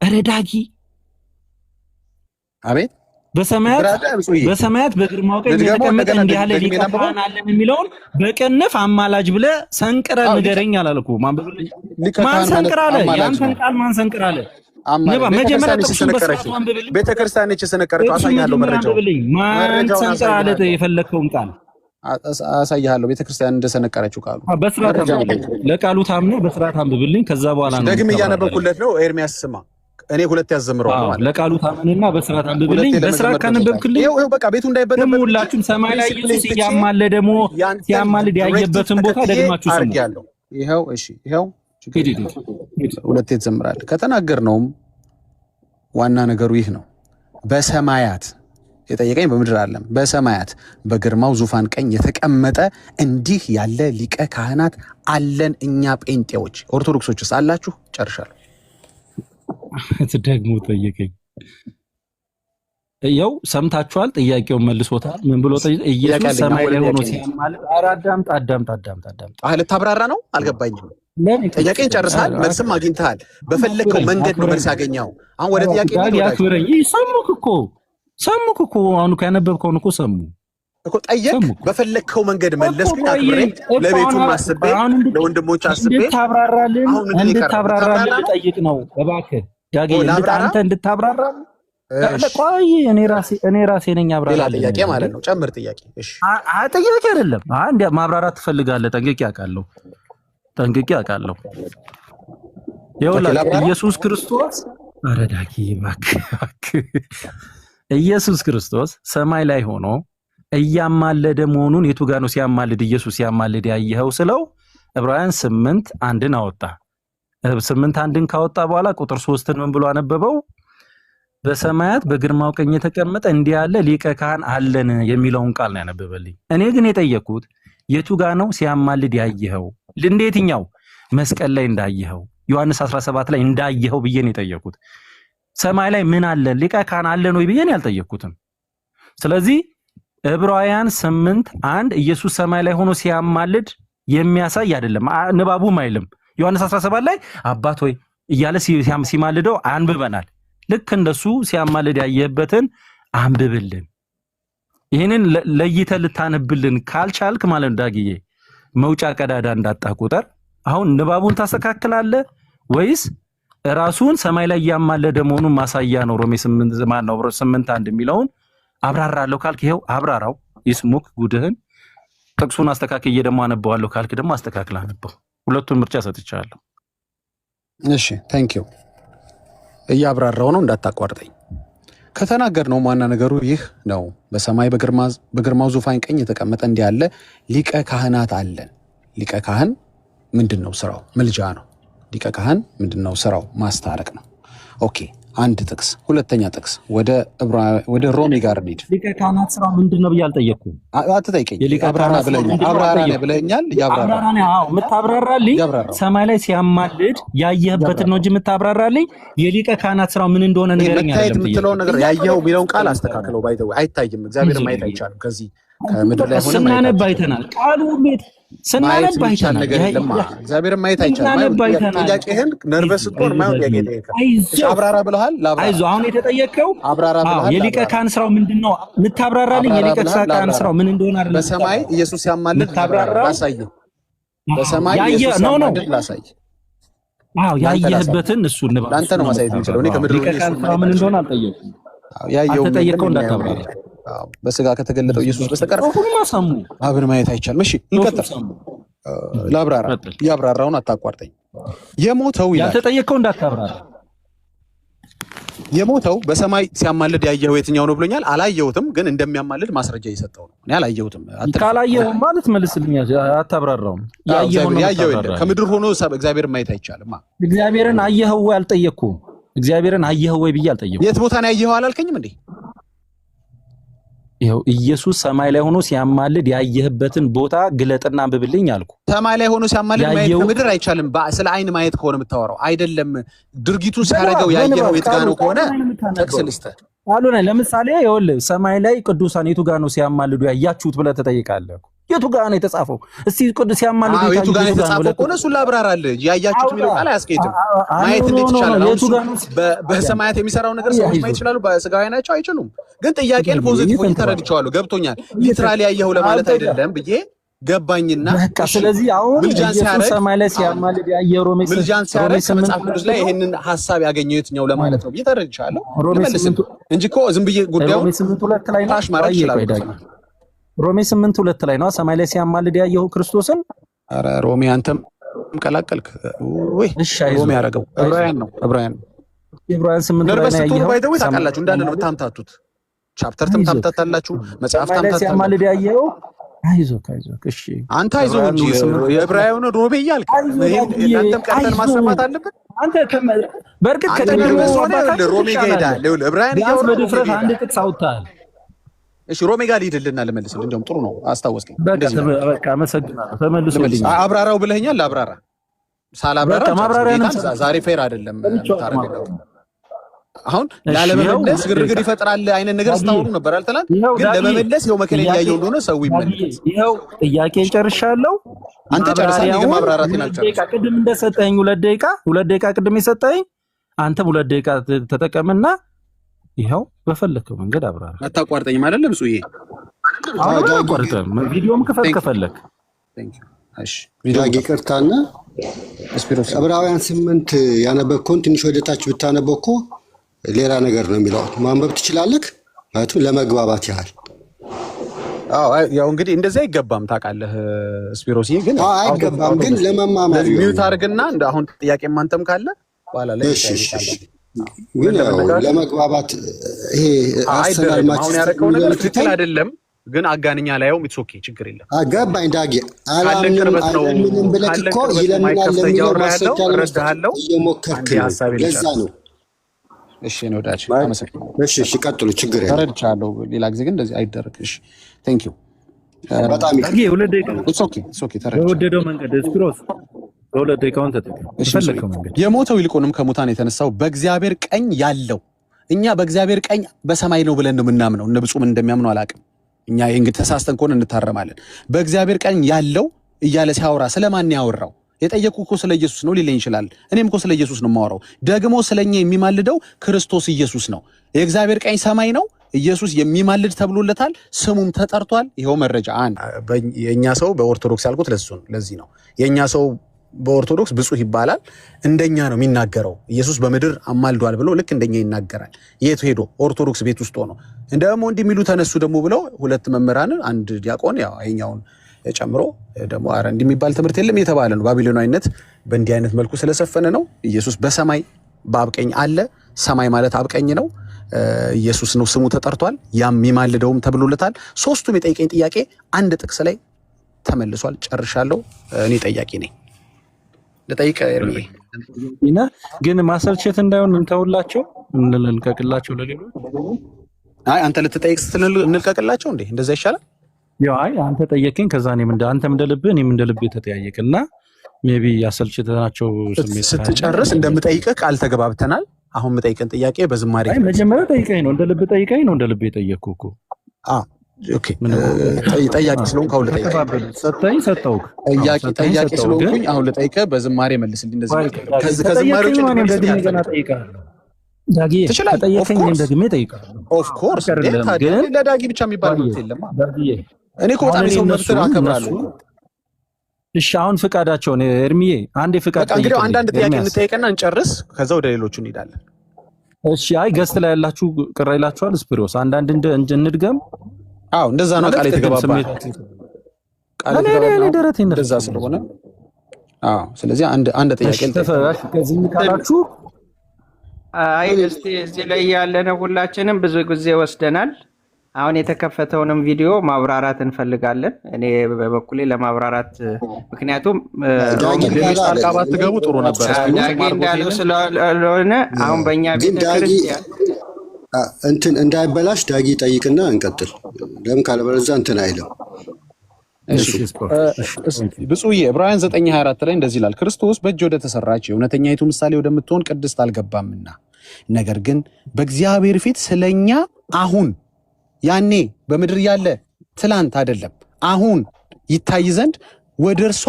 ኧረ ዳጊ አቤት። በሰማያት በግርማው ቀኝ የተቀመጠ እንዲህ ያለ ሊቀ ካህን አለን የሚለውን በቅንፍ አማላጅ ብለህ ሰንቅረህ ንገረኝ አላልኩህ? ማን ሰንቅር አለ? ያንተን ቃል ማን ሰንቅር አለ? መጀመሪያ ቤተክርስቲያን ነች የሰነቀረችው። አሳያለሁ። መረጃው ማን ሰንቅር አለ? የፈለግከውን ቃል አሳያለሁ። ቤተክርስቲያን እንደሰነቀረችው ቃሉ በስርዓት ለቃሉ ታምነህ በስርዓት አንብብልኝ። ከዛ በኋላ ነው ደግሜ እያነበብኩለት ነው። ኤርሚያስ ስማ፣ እኔ ሁለት ያዘምረው ማለት ለቃሉ ታምነህና በስርዓት አንብብልኝ። በስርዓት ካነበብክልኝ ይኸው በቃ ቤቱ እንዳይበደም ሁላችሁም ሰማይ ላይ ኢየሱስ እያማለደ ደግሞ ሲያማልድ ያየበትን ቦታ ደግማችሁ ስሙ። ይኸው እሺ፣ ይኸው ሁለቴ ትዘምራለህ። ከተናገርነውም ዋና ነገሩ ይህ ነው። በሰማያት የጠየቀኝ በምድር አለም በሰማያት በግርማው ዙፋን ቀኝ የተቀመጠ እንዲህ ያለ ሊቀ ካህናት አለን። እኛ ጴንጤዎች ኦርቶዶክሶችስ አላችሁ? ጨርሻለሁ። ደግሞ ጠየቀኝ። ያው ሰምታችኋል። ጥያቄውን መልሶታል። ምን ብሎ ኢየሱስ ሰማይ ላይ ሆኖ ሲያማልድ። አዳምጥ። ልታብራራ ነው? አልገባኝም። ጥያቄን ጨርሰሃል፣ መልስም አግኝተሃል። በፈለግከው መንገድ ነው መልስ ያገኘው። አሁን ወደ ጥያቄ ያክብረኝ። ሰሙክ እኮ አሁን ያነበብከውን እኮ ሰሙ እኮ ጠየቅ። በፈለግከው መንገድ መለስኩ። አክብሬ ለቤቱም አስቤ ለወንድሞች አስቤ እንድታብራራልህ ልጠይቅ ነው። እባክህ ዳጊ አንተ እንድታብራራልህ። ቆይ እኔ ራሴ ነኝ አብራራ። ሌላ ጥያቄ ማለት ነው። ጨምር ጥያቄ። እሺ ጥያቄ አይደለም። አንድ ማብራራት ትፈልጋለህ? ጠንቅቄ አውቃለሁ። ይኸውልህ ኢየሱስ ክርስቶስ ኧረ ዳጊ እባክህ ኢየሱስ ክርስቶስ ሰማይ ላይ ሆኖ እያማለደ መሆኑን የቱ ጋር ነው ሲያማልድ ኢየሱስ ሲያማልድ ያየኸው ስለው ዕብራውያን 8:1 አወጣ። 8:1 ካወጣ በኋላ ቁጥር 3 ምን ብሎ አነበበው? በሰማያት በግርማው ቀኝ የተቀመጠ እንዲህ ያለ ሊቀ ካህን አለን የሚለውን ቃል ነው ያነበበልኝ። እኔ ግን የጠየኩት የቱ ጋ ነው ሲያማልድ ያየኸው? እንዴትኛው መስቀል ላይ እንዳየኸው ዮሐንስ 17 ላይ እንዳየኸው ብዬ ነው የጠየኩት። ሰማይ ላይ ምን አለ ሊቀ ካህን አለን ወይ ብዬ ነው ያልጠየኩትም። ስለዚህ ዕብራውያን 8:1 ኢየሱስ ሰማይ ላይ ሆኖ ሲያማልድ የሚያሳይ አይደለም። ንባቡም አይልም። ዮሐንስ 17 ላይ አባት ሆይ እያለ ሲማልደው አንብበናል። ልክ እንደሱ ሲያማልድ ያየህበትን አንብብልን። ይህንን ለይተህ ልታነብልን ካልቻልክ ማለት ዳግዬ መውጫ ቀዳዳ እንዳጣ ቁጥር አሁን ንባቡን ታስተካክላለህ ወይስ ራሱን ሰማይ ላይ ያማለደ መሆኑን ማሳያ ነው? ሮሜ 8:1 የሚለውን አብራራለሁ ካልክ ይሄው አብራራው። ይስሙክ ጉድህን ጥቅሱን አስተካክዬ ደግሞ አነበዋለሁ ካልክ ደግሞ አስተካክል አነበው። ሁለቱን ምርጫ ሰጥቻለሁ። እሺ ታንክ ዩ። እያብራራው ነው እንዳታቋርጠኝ። ከተናገርነው ዋና ነገሩ ይህ ነው። በሰማይ በግርማው ዙፋን ቀኝ የተቀመጠ እንዲህ ያለ ሊቀ ካህናት አለን። ሊቀ ካህን ምንድነው ስራው? ምልጃ ነው። ሊቀ ካህን ምንድነው ስራው? ማስታረቅ ነው። ኦኬ አንድ ጥቅስ። ሁለተኛ ጥቅስ ወደ ሮሜ ጋር እንሂድ። ሊቀ ካህናት ስራው ምንድነው ብዬ አልጠየቅኩም። አትጠይቀኝ። አብራራ ብለኛል። ያብራራ ነው። አዎ የምታብራራልኝ ሰማይ ላይ ሲያማልድ ያየህበትን ነው እንጂ የምታብራራልኝ የሊቀ ካህናት ስራው ምን እንደሆነ ንገረኝ። መታየት የምትለው ነገር ያየኸው የሚለውን ቃል አስተካክለው። ባይተው አይታይም። እግዚአብሔር ማየት አይቻልም። ከዚህ ከምድር ላይ ሆነ ስናነብ አይተናል። ቃሉ ሁሉ ስናነብ አይተናል። እግዚአብሔር ማየት አይቻልም። ጥያቄህን ነርቨስ ስትሆን ማየት ያጌታ አብራራ ብለሃል። አይዞህ አሁን የተጠየቀው አብራራ ብለሃል። የሊቀ ካህን ስራው ምንድነው? የምታብራራልኝ የሊቀ ካህን ስራው ምን እንደሆነ አይደለም። በሰማይ ኢየሱስ ሲያማልድ ላሳየህ። በሰማይ ኢየሱስ ሲያማልድ ላሳየህ። አዎ ያየህበትን እሱ ንባብ አንተ ነው ማሳየት የምችለው። እኔ ከምድር ሊቀ ካህን ስራው ምን እንደሆነ አልጠየቅኩም። ያየው ተጠየቀው እንዳታብራራ። በስጋ ከተገለጠው ኢየሱስ በስተቀር ሁሉም አሰሙ አብን ማየት አይቻልም። እሺ እንቀጥል። ላብራራ። ያብራራውን አታቋርጠኝ። የሞተው ይላል ያልተጠየቀው እንዳታብራራ። የሞተው በሰማይ ሲያማልድ ያየው የትኛው ነው ብሎኛል። አላየሁትም፣ ግን እንደሚያማልድ ማስረጃ እየሰጠው ነው። እኔ አላየሁትም። ካላየው ማለት መልስልኝ። አታብራራውም። ያየው የለም። ከምድር ሆኖ እግዚአብሔር ማየት አይቻልም። እግዚአብሔርን አየኸው ወይ አልጠየቅኩም። እግዚአብሔርን አየኸው ወይ ብዬ አልጠየቅኩም። የት ቦታ ነው ያየኸው አላልከኝም እንዴ? ይኸው ኢየሱስ ሰማይ ላይ ሆኖ ሲያማልድ ያየህበትን ቦታ ግለጥና አንብብልኝ አልኩ። ሰማይ ላይ ሆኖ ሲያማልድ ማየት ከምድር አይቻልም። ስለ አይን ማየት ከሆነ የምታወራው አይደለም። ድርጊቱን ሲያደርገው ያየኸው የት ጋር ነው ከሆነ ጥቅስ ልስጥህ። አሉና ለምሳሌ ይኸውልህ ሰማይ ላይ ቅዱሳን የቱ ጋር ነው ሲያማልዱ ያያችሁት ብለህ ትጠይቃለህ። የቱ ጋር ነው የተጻፈው? እስቲ ቅዱስ ሲያማልዱ የቱ ጋር ነው የተጻፈው ከሆነ እሱን ላብራራልህ። ያያችሁት የሚለው ቃል አያስኬድም። ማየት እንዴት ይቻላል? በሰማያት የሚሰራው ነገር ሰዎች ማየት ይችላሉ፣ በስጋዊ አይናቸው አይችሉም። ግን ጥያቄን ፖዚቲቭ ሆኜ ተረድቼዋለሁ። ገብቶኛል። ሊትራሊ ያየኸው ለማለት አይደለም ብዬ ገባኝና በቃ ስለዚህ አሁን ኢየሱስ ሰማይ ላይ ሲያማልድ ያየው ሮሜ 8 መጽሐፍ ቅዱስ ላይ ይሄንን ሐሳብ ያገኘው የትኛው ለማለት ነው ብዬ ተረድቻለሁ። እንጂ እኮ ዝም ብዬ ጉዳዩን ሮሜ 8:2 ላይ ታሽ ማድረግ ይችላል። ሮሜ 8:2 ላይ ነው ሰማይ ላይ ሲያማልድ ያየው ክርስቶስን። አረ ሮሜ አንተም ቀላቀልክ ወይ? ሮሜ ያደረገው ዕብራውያን ነው። ዕብራውያን 8 ላይ ነው ያየው። ባይደው ታውቃላችሁ እንዳለ ነው የምታምታቱት። ቻፕተር ተምታታላችሁ፣ መጽሐፍ ተምታታላችሁ። ሲያማልድ ያየው አይዞህ እሺ አንተ አይዞህ እንጂ የዕብራውያን ሮሜ እያልክ እናንተም ቀርተን ማሰማት አለብን። አንተ በእርግጥ ከቀደሙ ሮሜ ጋር ሄዳል። ዕብራውያን እያወራ በድፍረት አንድ ጥቅስ አውጥተሃል። እሺ ሮሜ ጋር ሊድልና ልመልስልህ። እንደውም ጥሩ ነው አስታወስከኝ። በቃ አመሰግናለሁ። ተመልሶልኝ አብራራው ብለኸኛል። ላብራራ ሳላብራራ ዛሬ ፌር አይደለም ታረጋግጥ። አሁን ላለመመለስ ግርግር ይፈጥራል አይነት ነገር ስታወሩ ነበር አልተላል። ግን ለመመለስ ይኸው መከለኝ ያየው እንደሆነ ሰው ይመለስ። ይኸው ጥያቄን ጨርሻለሁ። አንተ ጨርሰህ ግን ማብራራትን አልጨረስም። ቅድም እንደሰጠኸኝ 2 ደቂቃ ቅድም የሰጠኸኝ አንተም 2 ደቂቃ ተጠቀምና ይኸው በፈለከው መንገድ አብራራ። አታቋርጠኝም አይደለም ሱዬ? አቋርጠም ቪዲዮም ከፈለክ እሺ ቪዲዮ ይቅርታና ዕብራውያን 8 ያነበብከውን ትንሽ ወደታች ብታነበው እኮ ሌላ ነገር ነው የሚለው። ማንበብ ትችላለህ ማለት ለመግባባት ያህል። ያው እንግዲህ እንደዛ አይገባም ታውቃለህ ስፒሮሲ። ግን አይገባም ግን ለመማማር ሚውት አድርግና አሁን ጥያቄ ማንተም ካለ በኋላ ላይ ግን ለመግባባት ይሄ አሰናል ማች አሁን ያደረከው ነገር ትክክል አይደለም። ግን አጋንኛ ላይውም ኢትስ ኦኬ ችግር የለም። አገባኝ ዳጊ አላምንም ብለህ እኮ ይለምናል ለሚለው ማስረጃ ለመስጠት እየሞከርክ ነው። ለዛ ነው እሺ ነው ወዳጅ አመሰግናለሁ። እሺ ቀጥሉ፣ ችግር የለም ተረድቻለሁ። ሌላ ጊዜ ግን እንደዚህ አይደረግ። እሺ ቴንክ ዩ በጣም ሁለት ደቂቃ ኢትስ ኦኬ ተረድቻለሁ። በወደደው መንገድ ስፒሮስ በሁለት ደቂቃውን ተጠቀም። ፈለከው መንገድ የሞተው ይልቁንም ከሙታን የተነሳው በእግዚአብሔር ቀኝ ያለው እኛ በእግዚአብሔር ቀኝ በሰማይ ነው ብለን ነው የምናምነው። እነ ብፁዕ ምን እንደሚያምኑ አላውቅም። እኛ እንግዲህ ተሳስተን ከሆነ እንታረማለን። በእግዚአብሔር ቀኝ ያለው እያለ ሲያወራ ስለማን ያወራው? የጠየቁ እኮ ስለ ኢየሱስ ነው ሊለኝ ይችላል። እኔም እኮ ስለ ኢየሱስ ነው የማወራው። ደግሞ ስለኛ የሚማልደው ክርስቶስ ኢየሱስ ነው። የእግዚአብሔር ቀኝ ሰማይ ነው። ኢየሱስ የሚማልድ ተብሎለታል፣ ስሙም ተጠርቷል። ይኸው መረጃ የእኛ ሰው በኦርቶዶክስ ያልኩት ለዚህ ነው። የእኛ ሰው በኦርቶዶክስ ብፁዕ ይባላል። እንደኛ ነው የሚናገረው። ኢየሱስ በምድር አማልዷል ብሎ ልክ እንደኛ ይናገራል። የት ሄዶ? ኦርቶዶክስ ቤት ውስጥ ሆኖ ደግሞ እንዲህ የሚሉ ተነሱ ደግሞ ብለው ሁለት መምህራን አንድ ዲያቆን ያው ይኸኛውን ጨምሮ ደግሞ አረ እንዲህ የሚባል ትምህርት የለም የተባለ ነው። ባቢሎናዊነት በእንዲህ አይነት መልኩ ስለሰፈነ ነው። ኢየሱስ በሰማይ በአብ ቀኝ አለ። ሰማይ ማለት አብ ቀኝ ነው። ኢየሱስ ነው ስሙ ተጠርቷል። ያም የሚማልደውም ተብሎለታል። ሶስቱም የጠይቀኝ ጥያቄ አንድ ጥቅስ ላይ ተመልሷል። ጨርሻለሁ። እኔ ጠያቂ ነኝ። ለጠይቀ እና ግን ማሰልቸት እንዳይሆን እንተውላቸው፣ እንልቀቅላቸው ለሌሎች። አይ አንተ ልትጠይቅ ስትል እንልቀቅላቸው እንዴ? እንደዛ ይሻላል። ያው አይ አንተ ጠየቀኝ፣ ከዛ አንተም እንደልብህ እኔም እንደልብህ ተጠያየቅና ሜቢ ያሰልችተናቸው ስሜት ስትጨርስ እንደምጠይቅህ ቃል ተገባብተናል። አሁን የምጠይቀን ጥያቄ በዝማሬ አይ መጀመሪያ ጠይቀኝ ነው እንደልብህ ጠይቀኝ ነው እንደልብህ የጠየቅኩህ እኮ። ኦኬ ጠያቂ ስለሆንኩ አሁን ልጠይቅህ። ሰጠሁህ ጠያቂ ስለሆንኩኝ አሁን ልጠይቅህ በዝማሬ መልስልኝ። እንደዚህ ከዝማሬዎች ዳጊ ተጠየቀኝ፣ ደግሜ እጠይቅሃለሁ። ኦፍ ኮርስ ለዳጊ ብቻ የሚባል መብት የለም። እኔ እኮ በጣም የሰው መብት አከብራለሁ። እሺ አሁን ፍቃዳቸውን እርሚዬ አንዴ ፍቃድ ጠይቅ። እንግዲህ አንዳንድ ጥያቄ እንጠይቅና እንጨርስ፣ ከዛ ወደ ሌሎቹ እንሄዳለን። እሺ አይ ገስት ላይ ያላችሁ ቅር ይላችኋል። ስፒሮስ አንዳንድ እንድገም። አዎ እንደዛ ነው ቃል የተገባባል። እንደዛ ስለሆነ አዎ። ስለዚህ አንድ ጥያቄ ከዚህ ካላችሁ አይ እስቲ እዚህ ላይ ያለነው ሁላችንም ብዙ ጊዜ ወስደናል። አሁን የተከፈተውንም ቪዲዮ ማብራራት እንፈልጋለን። እኔ በበኩሌ ለማብራራት ምክንያቱም ጣልቃ ባትገቡ ጥሩ ነበር። እንዳሉ ስለሆነ አሁን በእኛ ቤተክርስቲያን እንትን እንዳይበላሽ ዳጊ ጠይቅና እንቀጥል። ለምን ካለበለዚያ እንትን አይልም። ብፁዕ ዕብራውያን 9:24 ላይ እንደዚህ ይላል፣ ክርስቶስ በእጅ ወደ ተሰራች የእውነተኛይቱ ምሳሌ ወደምትሆን ቅድስት አልገባምና፣ ነገር ግን በእግዚአብሔር ፊት ስለኛ አሁን ያኔ በምድር ያለ ትላንት አይደለም አሁን ይታይ ዘንድ ወደ እርሷ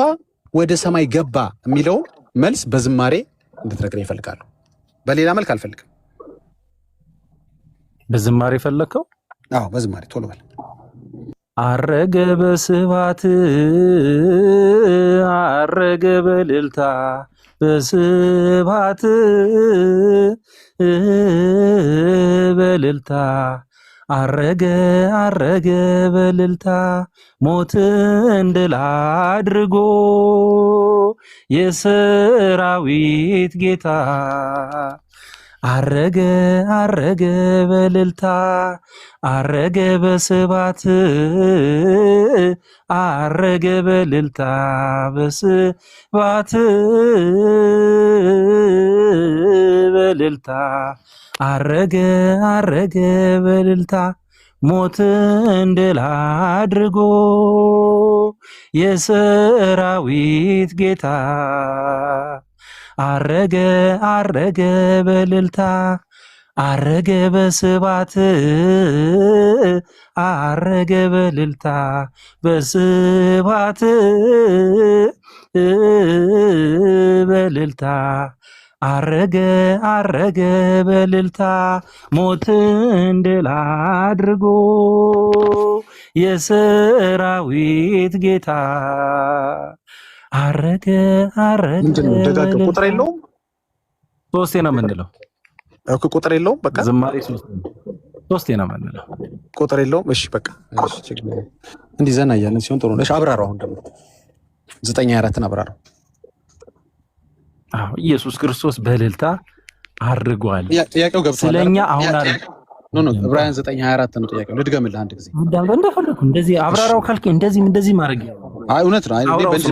ወደ ሰማይ ገባ የሚለውን መልስ በዝማሬ እንድትነግረኝ ይፈልጋሉ። በሌላ መልክ አልፈልግም። በዝማሬ ፈለከው? አዎ በዝማሬ ቶሎ በል። አረገ በስብሐት አረገ በእልልታ በስብሐት በእልልታ አረገ አረገ በእልልታ ሞትን ድል አድርጎ የሰራዊት ጌታ አረገ አረገ በእልልታ አረገ በስብሐት አረገ በእልልታ በስብሐት በእልልታ አረገ አረገ በእልልታ ሞትን ድል አድርጎ የሰራዊት ጌታ አረገ አረገ በእልልታ አረገ በስብሐት አረገ በእልልታ በስብሐት በእልልታ አረገ አረገ በእልልታ ሞትን ድል አድርጎ የሰራዊት ጌታ አረገ አረገ። ደጋግ ቁጥር የለውም። ሶስቴ ነው የምንለው። ኦኬ ቁጥር የለውም። በቃ ዝማሬ ሶስቴ ነው የምንለው። ቁጥር የለውም። እሺ በቃ እንዲህ ዘና እያለን ሲሆን ጥሩ ነው። እሺ አብራራው። አሁን ደግሞ 9:24 አብራራው። አዎ ኢየሱስ ክርስቶስ በእልልታ አርጓል። ጥያቄው ገብቷል ስለኛ አሁን ኖ ዕብራውያን 9:24 ነው ጥያቄው። ልድገምልህ አንድ ጊዜ እንደፈለኩ እንደዚህ አብራራው ካልከኝ እንደዚህ ማድረግ አይ እውነት ነው።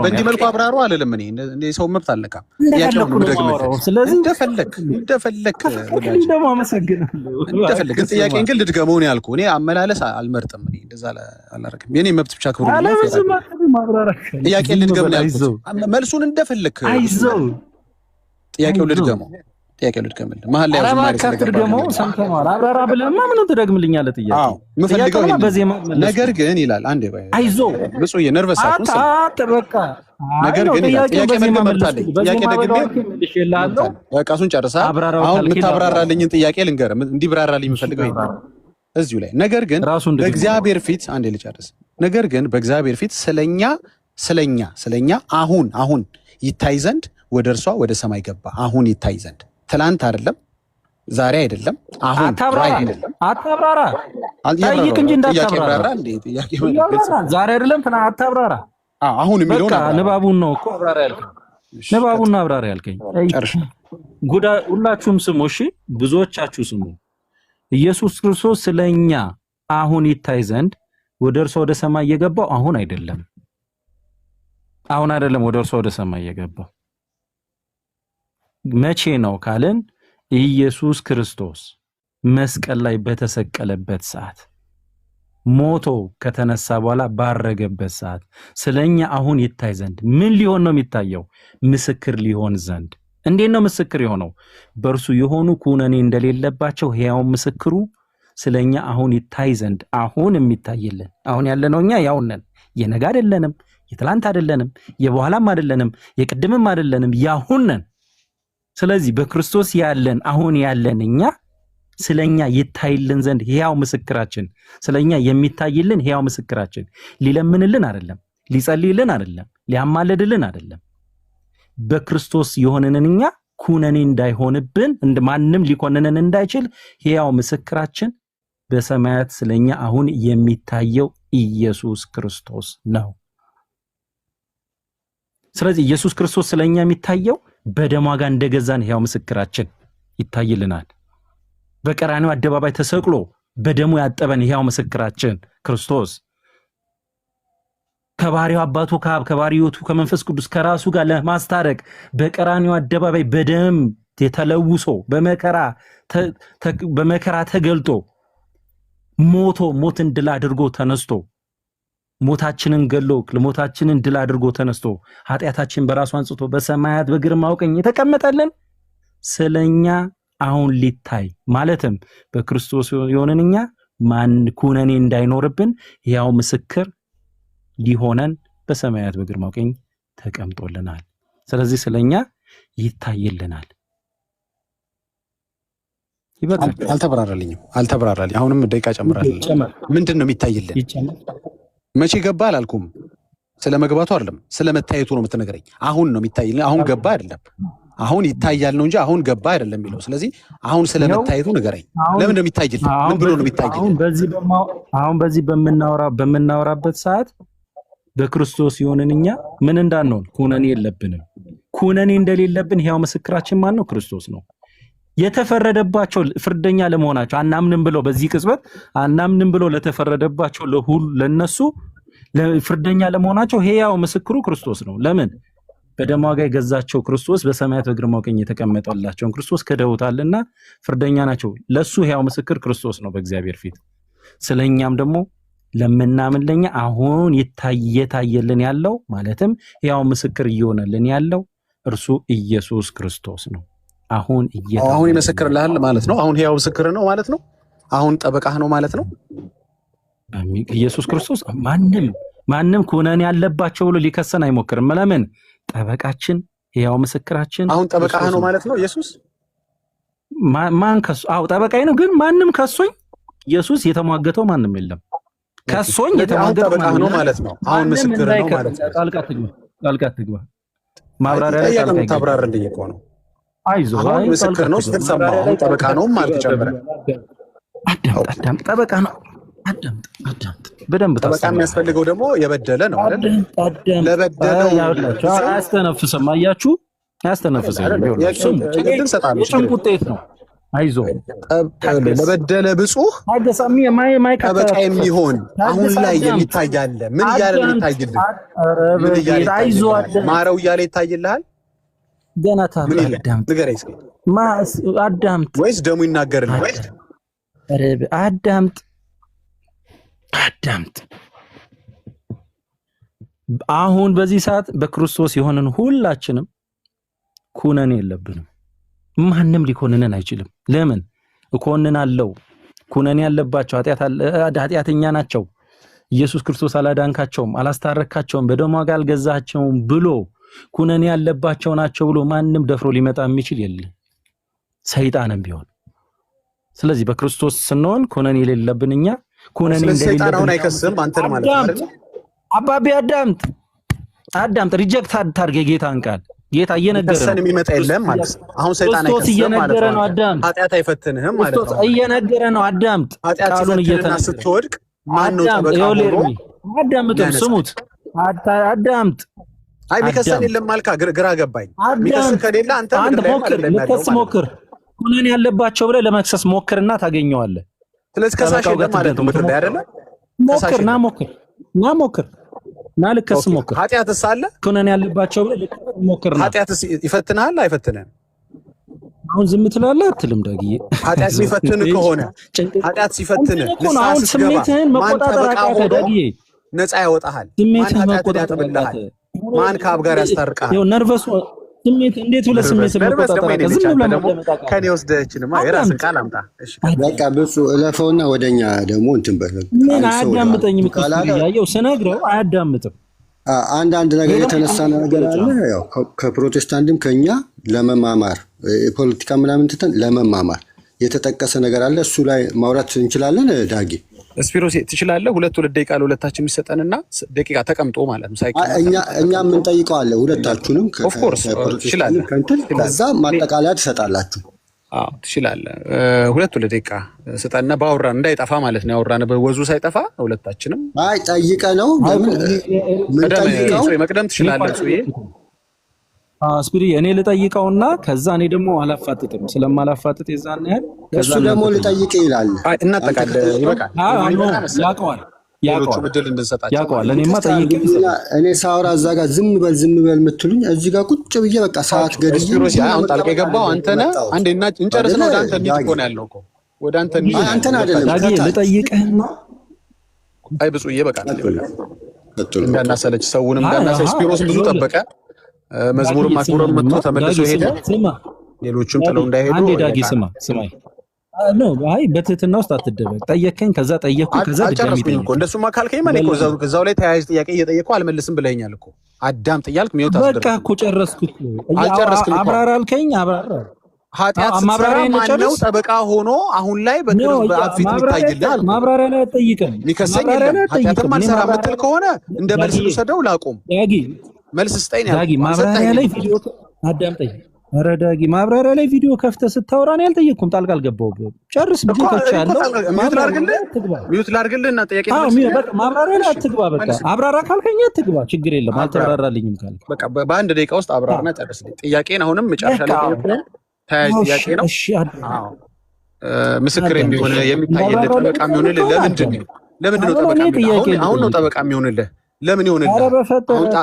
በእንዲህ መልኩ አብራሩ አለለም። እኔ እንደ ሰው መብት አልነካም። ጥያቄው ነው ደግመህ ስለዚህ እንደፈለክ ደግሞ አመሰግናለሁ። እንደፈለክ ግን ጥያቄን ግን ልድገመው ነው ያልኩህ። እኔ አመላለስ አልመርጥም። እኔ እንደዛ አላደርግም። የኔ መብት ብቻ ክብሩ ነው። ጥያቄን ልድገም ነው ያልኩት። መልሱን እንደፈለክ ጥያቄው ልድገመው። ጥያቄው ልድገምልህ። መሀል ላይ ዝማሬ ስለገባው ሰምተናል። አብራራ ብለህማ ምኑን ትደግምልኛለህ? ጥያቄው የምፈልገው ነገር ግን ይላል አንዴ ባይ አይዞህ ብፁዕ ነርቨስ በቃ ነገር ግን ጥያቄ መመጣልኝ ጥያቄ ደግሜ በቃ እሱን ጨርሰህ አሁን የምታብራራልኝን ጥያቄ ልንገርህ። እንዲብራራልኝ የምፈልገው ይሄ እዚሁ ላይ ነገር ግን በእግዚአብሔር ፊት አንዴ ልጨርስ። ነገር ግን በእግዚአብሔር ፊት ስለኛ አሁን ይታይ ዘንድ ወደ እርሷ ወደ ሰማይ ገባ። አሁን ይታይ ዘንድ ትላንት አይደለም፣ ዛሬ አይደለም፣ አሁን አታብራራ። ጠይቅ እንጂ እንዳታብራራ። ዛሬ አይደለም ትናንት አታብራራ። አሁን የሚለው ንባቡን ነው እኮ አብራራ ያልከኝ። ንባቡን አብራራ ያልከኝ። ሁላችሁም ስሙ እሺ፣ ብዙዎቻችሁ ስሙ። ኢየሱስ ክርስቶስ ስለኛ አሁን ይታይ ዘንድ ወደ እርሷ ወደ ሰማይ የገባው አሁን አይደለም፣ ወደ እርሷ ወደ ሰማይ የገባው መቼ ነው ካልን ኢየሱስ ክርስቶስ መስቀል ላይ በተሰቀለበት ሰዓት ሞቶ ከተነሳ በኋላ ባረገበት ሰዓት ስለኛ አሁን ይታይ ዘንድ ምን ሊሆን ነው የሚታየው? ምስክር ሊሆን ዘንድ። እንዴት ነው ምስክር የሆነው? በእርሱ የሆኑ ኩነኔ እንደሌለባቸው ሕያው ምስክሩ ስለኛ አሁን ይታይ ዘንድ አሁን የሚታይልን አሁን ያለነው እኛ ያው ነን። የነገ አይደለንም፣ የትላንት አይደለንም፣ የበኋላም አይደለንም፣ የቅድምም አይደለንም፣ ያሁን ነን። ስለዚህ በክርስቶስ ያለን አሁን ያለን እኛ ስለኛ ይታይልን ዘንድ ሕያው ምስክራችን ስለኛ የሚታይልን ሕያው ምስክራችን ሊለምንልን አይደለም፣ ሊጸልይልን አይደለም፣ ሊያማልድልን አይደለም። በክርስቶስ የሆነንን እኛ ኩነኔ እንዳይሆንብን ማንም ሊኮንነን እንዳይችል ሕያው ምስክራችን በሰማያት ስለኛ አሁን የሚታየው ኢየሱስ ክርስቶስ ነው። ስለዚህ ኢየሱስ ክርስቶስ ስለኛ የሚታየው በደሙ ዋጋ እንደገዛን ሕያው ምስክራችን ይታይልናል። በቀራንዮ አደባባይ ተሰቅሎ በደሙ ያጠበን ሕያው ምስክራችን ክርስቶስ ከባሪው አባቱ ከአብ ከባሪው ከመንፈስ ቅዱስ ከራሱ ጋር ለማስታረቅ በቀራንዮ አደባባይ በደም የተለውሶ በመከራ ተገልጦ ሞትን ድል አድርጎ ተነስቶ ሞታችንን ገሎ ለሞታችንን ድል አድርጎ ተነስቶ ኃጢአታችን በራሱ አንጽቶ በሰማያት በግርማው ቀኝ የተቀመጠልን ስለኛ አሁን ሊታይ ማለትም በክርስቶስ የሆነንኛ ማን ኩነኔ እንዳይኖርብን ሕያው ምስክር ሊሆነን በሰማያት በግርማው ቀኝ ተቀምጦልናል። ስለዚህ ስለኛ ይታይልናል። ይበቃል። አልተብራራልኝ። አሁንም ደቂቃ ጨምራለሁ። ምንድነው የሚታይልን? መቼ ገባ አላልኩም። ስለ መግባቱ አይደለም፣ ስለ መታየቱ ነው የምትነግረኝ። አሁን ነው የሚታይልን። አሁን ገባ አይደለም፣ አሁን ይታያል ነው እንጂ አሁን ገባ አይደለም የሚለው። ስለዚህ አሁን ስለ መታየቱ ንገረኝ። ለምን ነው የሚታይልን? ምን ብሎ ነው የሚታይልን? አሁን በዚህ በምናወራበት ሰዓት በክርስቶስ የሆነን እኛ ምን እንዳንሆን ኩነኔ የለብንም። ኩነኔ እንደሌለብን ሕያው ምስክራችን ማን ነው? ክርስቶስ ነው። የተፈረደባቸው ፍርደኛ ለመሆናቸው አናምንም ብለው በዚህ ቅጽበት አናምንም ብለው ለተፈረደባቸው ለነሱ ፍርደኛ ለመሆናቸው ሕያው ምስክሩ ክርስቶስ ነው። ለምን? በደሙ ዋጋ የገዛቸው ክርስቶስ በሰማያት በግርማው ቀኝ የተቀመጠላቸውን ክርስቶስ ክደውታልና ፍርደኛ ናቸው። ለሱ ሕያው ምስክር ክርስቶስ ነው በእግዚአብሔር ፊት። ስለኛም ደግሞ ለምናምን ለኛ አሁን የታየልን ያለው ማለትም ሕያው ምስክር እየሆነልን ያለው እርሱ ኢየሱስ ክርስቶስ ነው። አሁን ይመሰክርልሃል ማለት ነው። አሁን ሕያው ምስክር ነው ማለት ነው። አሁን ጠበቃህ ነው ማለት ነው። ኢየሱስ ክርስቶስ ማንም ኩነኔ ያለባቸው ብሎ ሊከሰን አይሞክርም። ለምን? ጠበቃችን ሕያው ምስክራችን አሁን ጠበቃህ ነው ማለት ነው። ኢየሱስ ማን ከሱ? አዎ ጠበቃዬ ነው። ግን ማንም ከሶኝ ኢየሱስ የተሟገተው ማንም የለም። ከሶኝ የተሟገተው ጠበቃህ ነው ማለት ነው። አሁን ምስክር ነው ማለት ነው። ጣልቃ ትግባ ማብራሪያ ላይ ጣልቃ ታብራራልኝ እኮ ነው። አይዞህ አሁን ምስክር ነው ስትሰማው አሁን ጠበቃ ነው ማለት ጨምረ አዳምጥ። ጠበቃ ነው። አዳምጥ በደንብ ጠበቃ የሚያስፈልገው ደግሞ የበደለ ነው አይደል? ለበደለው አያስተነፍስም። አያችሁ፣ አያስተነፍስም። የጭንቅ ውጤት ነው። አይዞ ለበደለ ብፁህ ታገሳሚ ጠበቃ የሚሆን አሁን ላይ የሚታያለ ምን እያለ ይታይልህ? ምን እያለ አይዞ ማረው እያለ ይታይልሃል? ገና ታዳምጥ ንገረኝ እስኪ አዳምጥ ወይስ ደሙ ይናገርልህ? አዳምጥ አሁን በዚህ ሰዓት በክርስቶስ የሆነን ሁላችንም ኩነኔ የለብንም። ማንም ሊኮንነን አይችልም። ለምን እኮንናለሁ? ኩነኔ ያለባቸው ኃጢአተኛ ናቸው፣ ኢየሱስ ክርስቶስ አላዳንካቸውም፣ አላስታረካቸውም፣ በደሙ ዋጋ አልገዛቸውም ብሎ ኩነኔ ያለባቸው ናቸው ብሎ ማንም ደፍሮ ሊመጣ የሚችል የለም፣ ሰይጣንም ቢሆን። ስለዚህ በክርስቶስ ስንሆን ኩነኔ የሌለብን እኛ ኩነኔ እንደሌለብን ሰይጣን አሁን አይከስም አንተን ማለት ነው። አባቢ አዳምጥ ሪጀክት አታርገ ጌታን ቃል ጌታ እየነገረ ነው የሚመጣ የለም ማለት ነው። አሁን ሰይጣን አይከስም ማለት ነው። አዳምጥ ኃጢአት አይፈትንህም ማለት ነው። እየነገረ ነው። አዳምጥ ቃሉን እየተናገረ ስትወድቅ ማን ነው ጠበቃ ሆኖ? አዳምጥ ስሙት። አዳምጥ አይ ሚከሰን የለም ማልካ ግራ ገባኝ። ሚከሰን ከሌለ አንተ ሞክር ኩነኔ ያለባቸው ብለህ ለመክሰስ ሞክርና ታገኘዋለህ። ስለዚህ ከሳሽ የለም ማለት ነው። ምድር ላይ አይደለ? ሞክር ልከስ ሞክር። ኃጢአትስ አለ ኩነኔ ያለባቸው ብለህ ሞክርና ኃጢአትስ ይፈትንሃል አይፈትንህም? አሁን ዝም ትላለህ አትልም? ዳግዬ ኃጢአት ሲፈትን ከሆነ ኃጢአት ሲፈትን አሁን ስሜትህን መቆጣጠር አቃተህ ዳግዬ። ነፃ ያወጣሃል። ስሜትህን መቆጣጠር አቃተህ። ማን ከአብ ጋር ያስታርቃል? ይኸው ነርቨስ ስሜት እንዴት ብለህ ስሜትህን መቆጣጠር አቃተህ? ዝም ብለህ መቆጣጠር ከኔ ወስደህችንማ የራስን ቃል አምጣ። እሺ በቃ ብፁ እለፈውና ወደኛ ደግሞ እንትን በል። ምን አያዳምጠኝም? ያየው ስነግረው አያዳምጥም። አንዳንድ ነገር የተነሳ ነገር አለ። ያው ከፕሮቴስታንትም ከኛ ለመማማር የፖለቲካ ምናምን ትተን ለመማማር የተጠቀሰ ነገር አለ። እሱ ላይ ማውራት እንችላለን። ዳጊ ስፒሮስ ትችላለህ። ሁለት ደቂቃ ለሁለታችን የሚሰጠንና ደቂቃ ተቀምጦ ማለት ነው። እኛ የምንጠይቀው አለ ሁለታችሁንም ትችላለህ። ከዛ ማጠቃለያ ትሰጣላችሁ። አዎ ትችላለህ። ሁለት ደቂቃ ስጠና ባወራን እንዳይጠፋ ማለት ነው። ያወራን በወዙ ሳይጠፋ ሁለታችንም አይ ጠይቀ ነው ምን ጠይቀው መቅደም ትችላለህ። ስፒሪ እኔ ልጠይቀውና ከዛ እኔ ደግሞ አላፋጥጥም። ስለማላፋጥጥ የዛን ያህል እሱ ደግሞ ልጠይቅ ይላል። እናጠቃለ ይበቃል። ያውቀዋል። እኔማ ጠይቄ እኔ ሳወራ እዛ ጋር ዝም በል የምትሉኝ እዚህ ጋር ቁጭ ብዬ በቃ ሰዓት ገድዬ አሁን ጣልቃ የገባው አንተ ነህ። አንዴ እንጨርስ ነው። ወደ አንተ እንሂድ እኮ ነው ያለው እኮ ወደ አንተ እንሂድ። አንተን አይደለም ልጠይቅህና አይ ብፁዬ በቃ እንዳናሰለች ሰውንም እንዳናሰለች። ስፒሮስን ብዙ ጠበቀ። መዝሙርም አክብሮን መጥቶ ተመልሶ ሄደ። ሌሎችም ጥለው እንዳይሄዱ አንዴ ዳጊ ስማኝ ኖ አይ በትህትና ውስጥ አትደበቅ። ጠየቀኝ ከዛ ጠየቅኩ ከዛ ድጋሚ ጠየቅኩ። እንደሱማ ካልከኝ ማለት ነው እዛው ላይ ተያያዥ ጥያቄ እየጠየቅኩ አልመልስም ብለኸኛል እኮ። አዳምጥ እያልክ ሚውት አስደረግ። በቃ እኮ ጨረስኩት። አብራራ አልከኝ አብራራ። ኃጢአት ስትሰራ ማነው ጠበቃ ሆኖ አሁን ላይ በፊት የሚታይልህ? ማብራሪያ ላይ አትጠይቅም። የሚከሰኝ የለም። ኃጢአትም አልሰራ የምትል ከሆነ እንደ መልስ ልውሰደው ላቁም። ዳጊ መልስ ስጠኝ። ዳጊ ማብራሪያ ላይ ቪዲዮ አዳምጠኝ። ኧረ ዳጊ ማብራሪያ ላይ ቪዲዮ ከፍተህ ስታወራ ነው ያልጠየቅኩም። ጣልቃ አልገባሁም። ጨርስ ብዬ ከቻለሁ ሚውት ላድርግልህ እና ጥያቄ ማብራሪያ ላይ አትግባ። በቃ አብራራ ካልከኝ አትግባ፣ ችግር የለም። አልተብራራልኝም ካልክ በቃ በአንድ ደቂቃ ውስጥ አብራራና ጨርስልኝ። ጥያቄን አሁንም መጨረሻ ላይ ጠየቅኩህ። ተያያዥ ጥያቄ ነው። ምስክር የሚሆን የሚታይልህ ጠበቃ የሚሆንልህ ለምንድን ነው? ጠበቃ የሚሆንልህ? አሁን ነው ጠበቃ የሚሆንልህ? ለምን ይሆንልህ?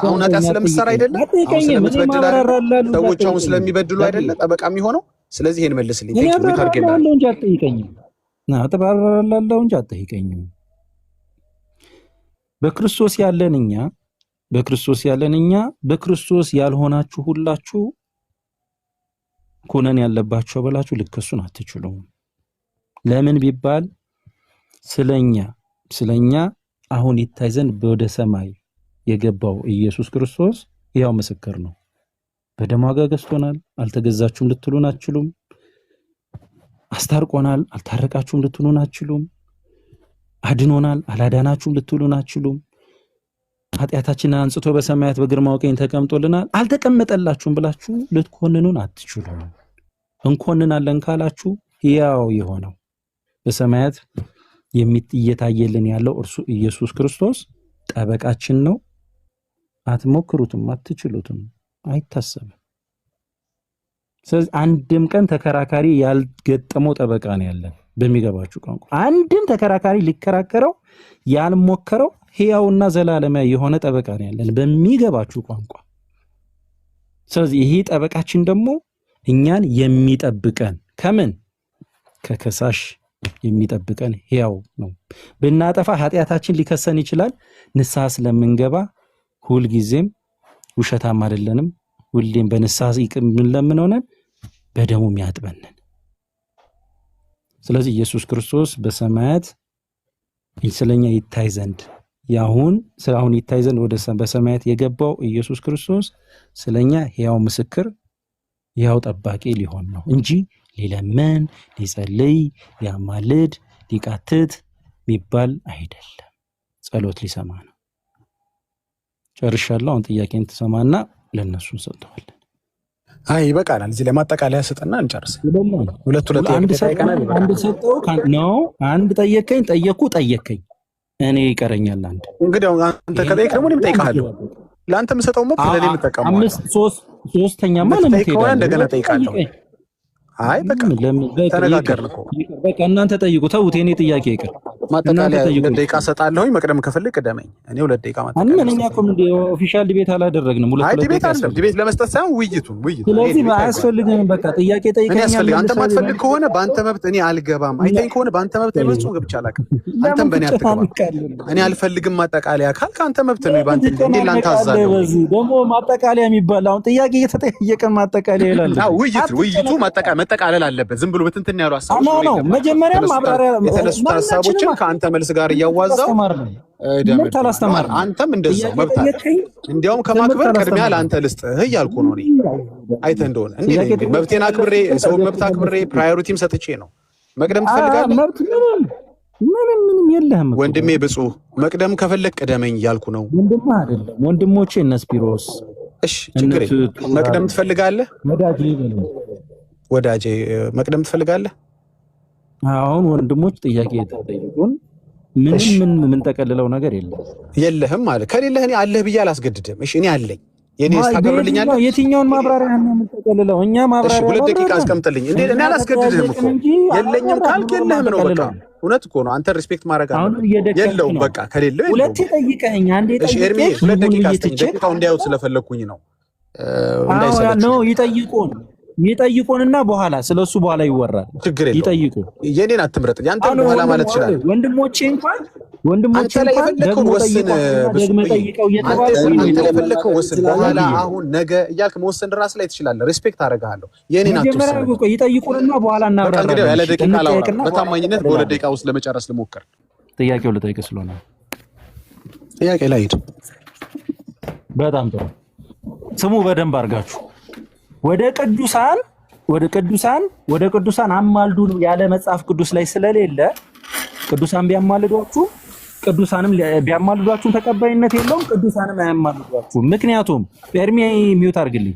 አሁን ኃጢአት ስለምትሰራ አይደለም? አሁን ስለምትበድል አይደለም? ሰዎች አሁን ስለሚበድሉ አይደለም ጠበቃ የሚሆነው? ስለዚህ ይሄን መልስልኝ። አብራራላለሁ እንጂ አትጠይቀኝም። አብራራላለሁ እንጂ አትጠይቀኝም። በክርስቶስ ያለን እኛ በክርስቶስ ያልሆናችሁ ሁላችሁ ኩነኔ ያለባቸው ብላችሁ ልከሱን አትችሉም። ለምን ቢባል ስለኛ አሁን ይታይ ዘንድ ወደ ሰማይ የገባው ኢየሱስ ክርስቶስ ያው ምስክር ነው። በደሙ ዋጋ ገዝቶናል። አልተገዛችሁም ልትሉን አትችሉም። አስታርቆናል። አልታረቃችሁም ልትሉን አትችሉም። አድኖናል። አላዳናችሁም ልትሉን አትችሉም። ኃጢአታችንን አንጽቶ በሰማያት በግርማው ቀኝ ተቀምጦልናል። አልተቀመጠላችሁም ብላችሁ ልትኮንኑን አትችሉም። እንኮንናለን ካላችሁ ያው የሆነው በሰማያት እየታየልን ያለው እርሱ ኢየሱስ ክርስቶስ ጠበቃችን ነው። አትሞክሩትም፣ አትችሉትም፣ አይታሰብም። ስለዚህ አንድም ቀን ተከራካሪ ያልገጠመው ጠበቃ ነው ያለን። በሚገባችሁ ቋንቋ አንድም ተከራካሪ ሊከራከረው ያልሞከረው ሕያውና ዘላለማዊ የሆነ ጠበቃ ነው ያለን በሚገባችሁ ቋንቋ። ስለዚህ ይሄ ጠበቃችን ደግሞ እኛን የሚጠብቀን ከምን ከከሳሽ የሚጠብቀን ሕያው ነው። ብናጠፋ ኃጢአታችን ሊከሰን ይችላል። ንስሐ ስለምንገባ ሁልጊዜም ውሸታም አይደለንም። ሁሌም በንስሐ የምንለምን ሆነን በደሙ የሚያጥበንን። ስለዚህ ኢየሱስ ክርስቶስ በሰማያት ስለኛ ይታይ ዘንድ አሁን ይታይ ዘንድ ወደ በሰማያት የገባው ኢየሱስ ክርስቶስ ስለኛ ሕያው ምስክር፣ ሕያው ጠባቂ ሊሆን ነው እንጂ ሊለምን፣ ሊጸልይ፣ ሊያማልድ፣ ሊቃትት የሚባል አይደለም። ጸሎት ሊሰማ ነው። ጨርሻለሁ። አሁን ጥያቄን ትሰማና ለነሱ እንሰጠዋለን። አይ ይበቃናል። እዚህ ለማጠቃለያ ስጥና እንጨርስ። ሁለት አንድ ሰጠው ነው። አንድ ጠየቅከኝ እኔ ይቀረኛል አንድ። እንግዲህ አንተ ከጠየቅ ደግሞ እኔም እጠይቅሃለሁ። ለአንተ የምሰጠው መብት ለኔ የምጠቀመው ሶስተኛማ ለምን ትሄዳለህ? እንደገና እጠይቃለሁ። አይ በቃ ተነጋገርን እኮ። በቃ እናንተ ጠይቁ። ተውት፣ የኔ ጥያቄ ይቅር። ማጠቃለያ 2 ደቂቃ ሰጣለሁኝ። መቅደም ከፈልግ ቅደመኝ። እኔ 2 ደቂቃ ማጠቃለያ እኛ እኮ ኦፊሻል ዲቤት አላደረግንም። ዲቤት አይደለም፣ ዲቤት ለመስጠት ሳይሆን ውይይቱ። ስለዚህ አያስፈልግም። በቃ ጥያቄ ጠይቀኛል። አንተ ማትፈልግ ከሆነ በአንተ መብት እኔ አልገባም። አይተኝ ከሆነ በአንተ መብት በፍጹም ገብቼ አላውቅም። አንተም በእኔ አትገባም። እኔ አልፈልግም ማጠቃለያ ካልክ አንተ መብት ነው። ባንተ እንዴ ላንተ አዛለሁ። ደግሞ ማጠቃለያ የሚባል አሁን ጥያቄ እየተጠየቀን ማጠቃለያ ይላል። ውይይቱ ማጠቃለል አለበት። ዝም ብሎ በትንትን ያሉ ሀሳቦች ነው። መጀመሪያ ማብራሪያ የተነሱ ሀሳቦችን ከአንተ መልስ ጋር እያዋዛው አንተም እንደዛው መብት አለ። እንዲያውም ከማክበር ቅድሚያ ለአንተ ልስጥህ እያልኩ ነው። እኔ አይተህ እንደሆነ እንዴ መብቴን አክብሬ ሰው መብት አክብሬ ፕራዮሪቲም ሰጥቼ ነው። መቅደም ትፈልጋለህ? ምንም የለህም ወንድሜ ብፁዕ መቅደም ከፈለግ ቅደመኝ እያልኩ ነው። ወንድምህ አይደለም ወንድሞቼ እነ ስፒሮስ። እሺ ችግር መቅደም ትፈልጋለህ? ወዳጄ መቅደም ትፈልጋለህ? አሁን ወንድሞች ጥያቄ ተጠይቁን። ምንም የምንጠቀልለው ነገር የለህም ማለት ከሌለህ እኔ አለህ ብዬ አላስገድድም። እሺ እኔ አለኝ። የኔ ታቀርብልኛለህ? የትኛውን ማብራሪያ ነው የምንጠቀልለው? እኛ ማብራሪያ 2 ደቂቃ አስቀምጥልኝ። እኔ አላስገድድህም እኮ የለኝም ካልክ የለህም ነው በቃ። እውነት እኮ ነው። አንተ ሪስፔክት ማድረግ አለብህ። የለውም በቃ ከሌለው ሁለቴ ጠይቀኝ። አንዴ ጠይቀኝ። ኤርሚ 2 ደቂቃ አስጠኝ። ደቂቃው እንዲያዩት ስለፈለኩኝ ነው። ነው ይጠይቁንና በኋላ ስለሱ በኋላ ይወራል። ችግር የለውም። ይጠይቁ። የኔን አትምረጥ። ያንተ በኋላ ማለት ይችላል። ወንድሞቼ እንኳን የፈለከው ወስን። አንተ የፈለከው ወስን። በኋላ አሁን ነገ እያልክ መወሰን ራስ ላይ ትችላለህ። ሪስፔክት አደርግሃለሁ። የኔን አትወስን። ይጠይቁንና በኋላ እናብራራለን። እንግዲህ ያለ ደቂቃ ላውራ። በታማኝነት በ2 ደቂቃ ውስጥ ለመጨረስ ልሞክር። ጥያቄው ልጠይቅ ስለሆነ ጥያቄ ላይ ሂድ። በጣም ጥሩ። ስሙ በደንብ አድርጋችሁ ወደ ቅዱሳን አማልዱ ያለ መጽሐፍ ቅዱስ ላይ ስለሌለ ቅዱሳን ቅዱሳንም ቢያማልዷችሁም ተቀባይነት የለውም። ቅዱሳንም አያማልዷችሁም። ምክንያቱም ኤርሚ ሚውት አድርግልኝ።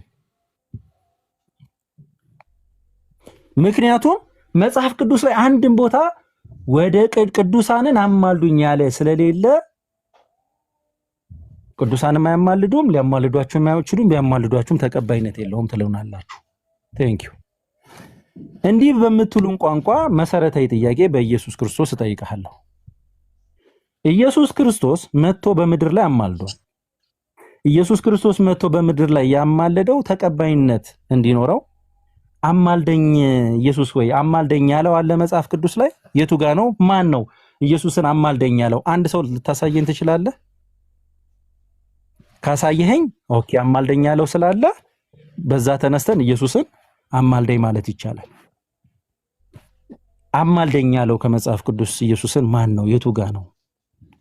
ምክንያቱም መጽሐፍ ቅዱስ ላይ አንድም ቦታ ወደ ቅዱሳንን አማልዱኝ ያለ ስለሌለ ቅዱሳንም አያማልዱም፣ ሊያማልዷችሁም አይችሉም፣ ቢያማልዷችሁም ተቀባይነት የለውም ትለውናላችሁ። ቴንክ ዩ። እንዲህ በምትሉን ቋንቋ መሰረታዊ ጥያቄ በኢየሱስ ክርስቶስ እጠይቅሃለሁ። ኢየሱስ ክርስቶስ መጥቶ በምድር ላይ አማልዷል። ኢየሱስ ክርስቶስ መጥቶ በምድር ላይ ያማለደው ተቀባይነት እንዲኖረው አማልደኝ ኢየሱስ ወይ አማልደኝ ያለው አለ መጽሐፍ ቅዱስ ላይ? የቱ ጋ ነው? ማን ነው ኢየሱስን አማልደኝ ያለው? አንድ ሰው ልታሳየን ትችላለህ? ካሳየኸኝ ኦኬ አማልደኝ ያለው ስላለ በዛ ተነስተን ኢየሱስን አማልደኝ ማለት ይቻላል። አማልደኝ ያለው ከመጽሐፍ ቅዱስ ኢየሱስን ማን ነው? የቱ ጋ ነው?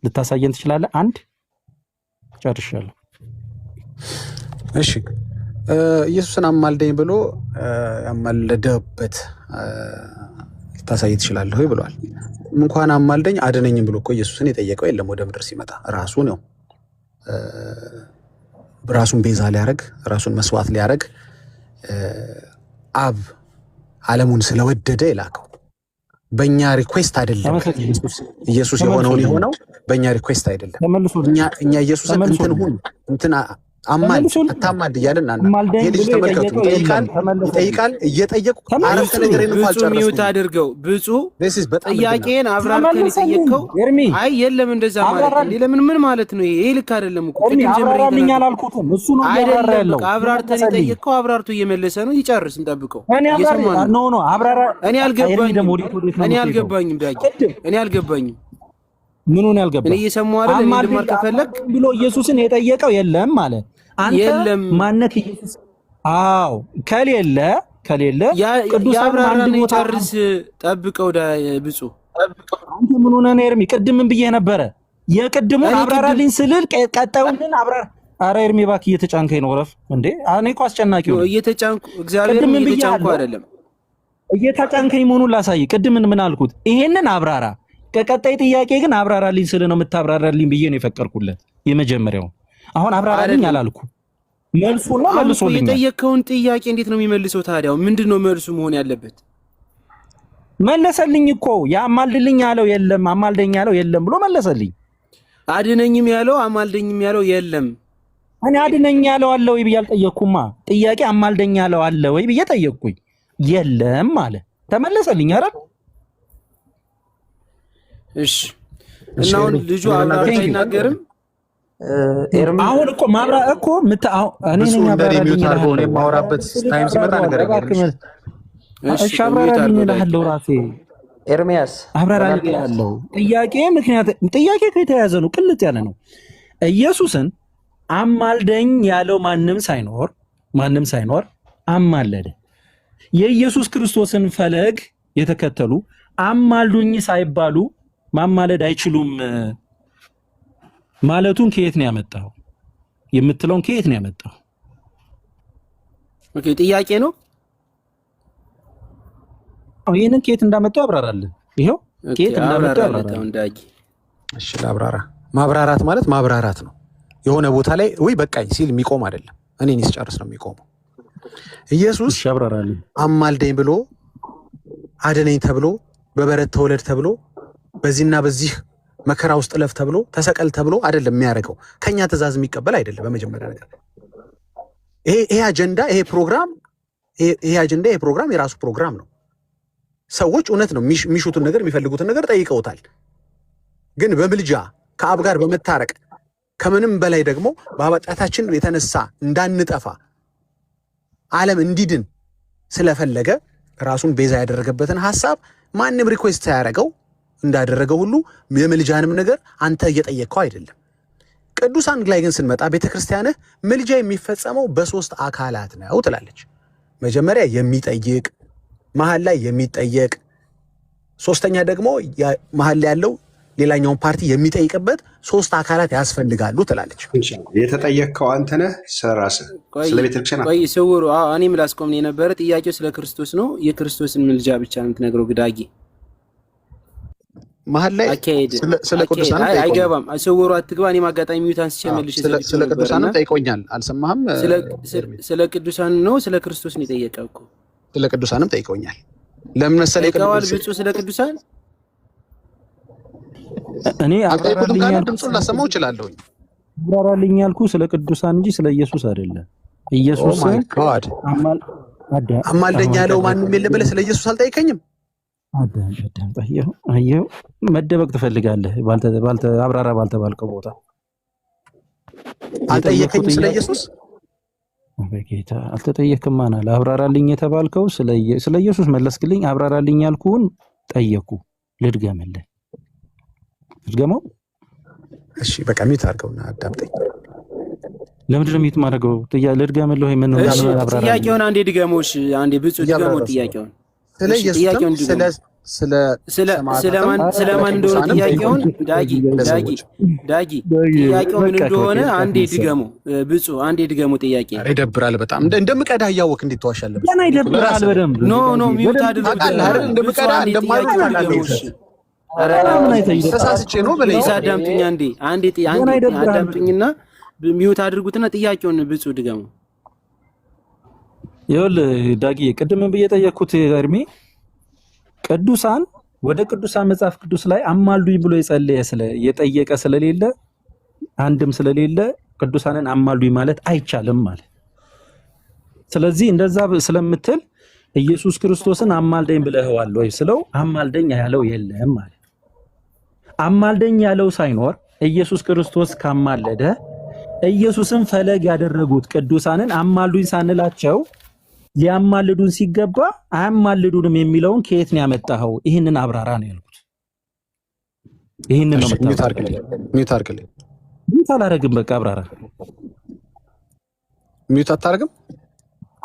ልታሳየን ትችላለህ? አንድ ጨርሻለሁ። እሺ ኢየሱስን አማልደኝ ብሎ ያማለደበት ልታሳይ ትችላለህ ወይ ብሏል። እንኳን አማልደኝ አድነኝም ብሎ እኮ ኢየሱስን የጠየቀው የለም። ወደ ምድር ሲመጣ ራሱ ነው ራሱን ቤዛ ሊያረግ ራሱን መስዋዕት ሊያረግ አብ ዓለሙን ስለወደደ የላከው በእኛ ሪኩዌስት አይደለም። ኢየሱስ የሆነውን የሆነው በእኛ ሪኩዌስት አይደለም። እኛ ኢየሱስን እንትን አታማልድ እያለን ይሄ ልጅ ተመልከቱ፣ ይጠይቃል እየጠየቁ አረፍተ ነገርን እንኳን ብፁዕ ሚውት አድርገው። ብፁዕ ጥያቄን አብራርተን የጠየቅከው አይ የለም እንደዛ ማለት ነው። ለምን ምን ማለት ነው? ይሄ ልክ አይደለም እኮ ቅድም አብራራልኝ አላልኩትም። እሱ ነው እያብራራ ያለው። አብራርተን የጠየቅከው አብራርቶ እየመለሰ ነው። ይጨርስ፣ እንጠብቀው። እኔ አልገባኝም ዳጊ፣ እኔ አልገባኝም። ምኑን ያልገባ እኔ እየሰማሁ አይደል? እኔ ልማር ከፈለክ ብሎ ኢየሱስን የጠየቀው የለም ማለት አንተ ማነክ ኢየሱስ? አዎ ከሌለ ቅዱሳን አንድ ቦታ ጨርስ፣ ጠብቀው ብፁዕ። አንተ ምን ሆነህ ነው ኤርሚ? ቅድም ምን ብዬ ነበረ? የቅድሙን አብራራልኝ ስልል ቀጣዩን አብራራ። ኧረ ኤርሚ እባክህ እየተጫንከኝ ነው። ረፍ እንዴ! እኔ እኮ አስጨናቂ ነው። እየተጫንኩ እግዚአብሔር እየተጫንኩ አይደለም፣ እየተጫንከኝ መሆኑን ላሳይ። ቅድም ምን አልኩት? ይሄንን አብራራ። ከቀጣይ ጥያቄ ግን አብራራልኝ ስል ነው የምታብራራልኝ ብዬ ነው የፈቀድኩለት የመጀመሪያው። አሁን አብራራልኝ አላልኩ። መልሱን ነው መልሶልኝ። የጠየቀውን ጥያቄ እንዴት ነው የሚመልሰው ታዲያ? ምንድነው መልሱ መሆን ያለበት? መለሰልኝ እኮ ያማልድልኝ ያለው የለም፣ አማልደኝ ያለው የለም ብሎ መለሰልኝ። አድነኝም ያለው አማልደኝም ያለው የለም። እኔ አድነኝ ያለው አለ ወይ ብዬ አልጠየቅኩማ። ጥያቄ አማልደኝ ያለው አለ ወይ ብዬ ጠየቅኩኝ። የለም አለ፣ ተመለሰልኝ። አይደል? እሺ። እና አሁን ልጁ አብራራ አይናገርም። አሁን እኮ ማብራ እኮ እኔ ነኝ አብራራልኝ አድርገው ነው የማወራበት ታይም ሲመጣ ነገር ያገርም። እሺ አብራራልኝ እልሃለሁ ራሴ ኤርሚያስ አብራራልኝ እልሃለሁ። ጥያቄ ከተያዘ ነው፣ ቅልጥ ያለ ነው። ኢየሱስን አማልደኝ ያለው ማንም ሳይኖር አማለደ። የኢየሱስ ክርስቶስን ፈለግ የተከተሉ አማልዱኝ ሳይባሉ ማማለድ አይችሉም ማለቱን ከየት ነው ያመጣው? የምትለውን ከየት ነው ያመጣው? ኦኬ ጥያቄ ነው። ይሄንን ከየት እንዳመጣው አብራራልን። ይሄው ከየት እንዳመጣው አብራራልን። እሺ ላብራራ። ማብራራት ማለት ማብራራት ነው። የሆነ ቦታ ላይ ወይ በቃኝ ሲል የሚቆም አይደለም። እኔን ሲጨርስ ነው የሚቆመው። ኢየሱስ አብራራልን አማልደኝ ብሎ አድነኝ ተብሎ በበረት ተወለድ ተብሎ በዚህና በዚህ መከራ ውስጥ ለፍ ተብሎ ተሰቀል ተብሎ አይደለም የሚያደርገው። ከኛ ትእዛዝ የሚቀበል አይደለም። በመጀመሪያ ነገር ይሄ አጀንዳ ይሄ ፕሮግራም የራሱ ፕሮግራም ነው። ሰዎች እውነት ነው የሚሹትን ነገር የሚፈልጉትን ነገር ጠይቀውታል። ግን በምልጃ ከአብ ጋር በመታረቅ ከምንም በላይ ደግሞ በኃጢአታችን የተነሳ እንዳንጠፋ ዓለም እንዲድን ስለፈለገ ራሱን ቤዛ ያደረገበትን ሐሳብ ማንም ሪኩዌስት ሳያደርገው እንዳደረገው ሁሉ የምልጃንም ነገር አንተ እየጠየቅከው አይደለም። ቅዱሳን ላይ ግን ስንመጣ ቤተክርስቲያንህ ምልጃ የሚፈጸመው በሶስት አካላት ነው ትላለች። መጀመሪያ የሚጠይቅ፣ መሃል ላይ የሚጠየቅ፣ ሶስተኛ ደግሞ መሃል ላይ ያለው ሌላኛውን ፓርቲ የሚጠይቅበት ሶስት አካላት ያስፈልጋሉ ትላለች። የተጠየቅከው አንተ ነህ ራስህ ስለ ቤተክርስቲያን ቆይ ስውሩ እኔም ላስቆም የነበረ ጥያቄው ስለ ክርስቶስ ነው። የክርስቶስን ምልጃ ብቻ ነው የምትነግረው ግዳጊ። መሀል ላይ ስለ ቅዱሳን አይገባም። ስውሩ አትግባ። እኔም አጋጣሚ ሚዩት አንስቼ መልሼ ስለ ቅዱሳን ጠይቆኛል። አልሰማህም? ስለ ቅዱሳን ነው ስለ ክርስቶስ ነው የጠየቀው እኮ። ስለ ቅዱሳንም ጠይቆኛል። ለምን መሰለህ ብፁዕ ስለ ቅዱሳን እኔ ድምፁን ላሰማው እችላለሁኝ። አብራራልኝ ያልኩህ ስለ ቅዱሳን እንጂ ስለ ኢየሱስ አይደለም። ኢየሱስ አማልደኝ ያለው ማንም የለም ብለህ ስለ ኢየሱስ አልጠይቀኝም። አየኸው፣ መደበቅ ትፈልጋለህ። አብራራ ባልተባልከው ቦታ አልጠየቀኝም። ስለ ኢየሱስ በጌታ አልተጠየቅክም። ማናል አብራራልኝ የተባልከው ስለ ኢየሱስ መለስክልኝ። አብራራልኝ ያልኩህን ጠየኩ። ልድገምልህ ድገመው። እሺ በቃ ሚት አድርገውና አዳምጠኝ። ለምንድን ነው ሚት ማድረገው? ልድገምልህ ወይ ምን ነው? ጥያቄውን አንዴ ድገመው። እሺ አንዴ ብፁዕ ድገመው ጥያቄውን። ስለማን እንደሆነ ጥያቄውን ዳጊ ጥያቄው ምን እንደሆነ አንዴ ድገመው። ብፁዕ አንዴ ድገመው ጥያቄ። ይደብራል በጣም እንደምቀዳ እያወቅህ እንዴት ትዋሻለህ? ገና ይደብራል በደንብ። ኖ ሚውት አድርገው። እንደምቀዳ ተሳስቼ ነው በለኝ። አዳምጡኝ አንዴ አዳምጡኝና ሚውት አድርጉትና ጥያቄውን ብፁዕ ድገመው። ይኸውልህ ዳጊ ቅድም ብዬ ጠየቅኩት እርሜ ቅዱሳን ወደ ቅዱሳን መጽሐፍ ቅዱስ ላይ አማልዱኝ ብሎ የጠየቀ ስለሌለ አንድም ስለሌለ ቅዱሳንን አማልዱኝ ማለት አይቻልም ማለት። ስለዚህ እንደዛ ስለምትል ኢየሱስ ክርስቶስን አማልደኝ ብለህዋል ወይ ስለው አማልደኝ ያለው የለም ማለት። አማልደኝ ያለው ሳይኖር ኢየሱስ ክርስቶስ ካማለደ ኢየሱስን ፈለግ ያደረጉት ቅዱሳንን አማልዱኝ ሳንላቸው ሊያማልዱን ሲገባ አያማልዱንም የሚለውን ከየት ነው ያመጣኸው? ይህንን አብራራ ነው ያልኩት። ይህንን ነው ሚውት አድርግልኝ። ሚውት አላረግም። በቃ አብራራ። ሚውት አታረግም?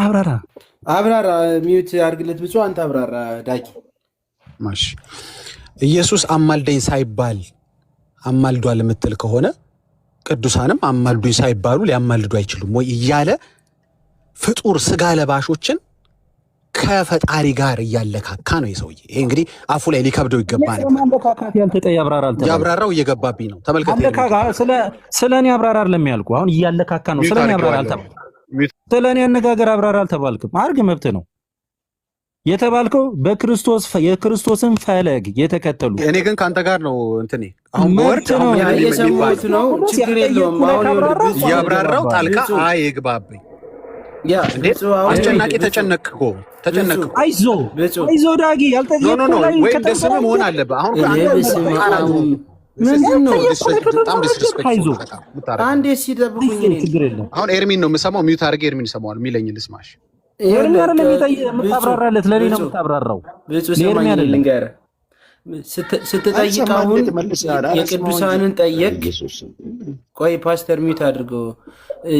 አብራራ። ሚውት አድርግለት ብፁዕ አንተ አብራራ። ዳጊ ማሽ ኢየሱስ አማልደኝ ሳይባል አማልዷል የምትል ከሆነ ቅዱሳንም አማልዱኝ ሳይባሉ ሊያማልዱ አይችሉም ወይ እያለ ፍጡር ስጋ ለባሾችን ከፈጣሪ ጋር እያለካካ ነው የሰውዬ። ይሄ እንግዲህ አፉ ላይ ሊከብደው ይገባ ነበር። ማለካካት ያልተጠ ያብራራል። ያብራራው እየገባብኝ ነው። ተመልከት። ስለኔ አብራራር ለሚያልኩ አሁን እያለካካ ነው። ስለኔ አብራራል ተባልክ። ስለኔ አነጋገር አብራራል አልተባልክም። አርግ መብት ነው የተባልከው በክርስቶስ የክርስቶስን ፈለግ የተከተሉ። እኔ ግን ካንተ ጋር ነው እንትኔ አሁን ወርድ ነው የሰሙት ነው። ችግር የለውም። አሁን ያብራራው ጣልቃ አይግባብኝ። ያ አስጨናቂ ተጨነቅኩ። አይዞ ዳጊ ያልተገኘ ነው ወይ እንደስም መሆን አለበት። አሁን በጣም ዲስሪስፔክት አንዴ ሲደብቁኝ አሁን ኤርሚን ነው የምሰማው። ሚውት አድርጌ ኤርሚን ሰማዋል የሚለኝ ልስማሽ። ኤርሚ አይደለም የምታብራራለት ለኔ ነው የምታብራራው። ለኤርሚ አይደለም ጋር ስትጠይቅ አሁን የቅዱሳንን ጠየቅ። ቆይ ፓስተር ሚውት አድርገው።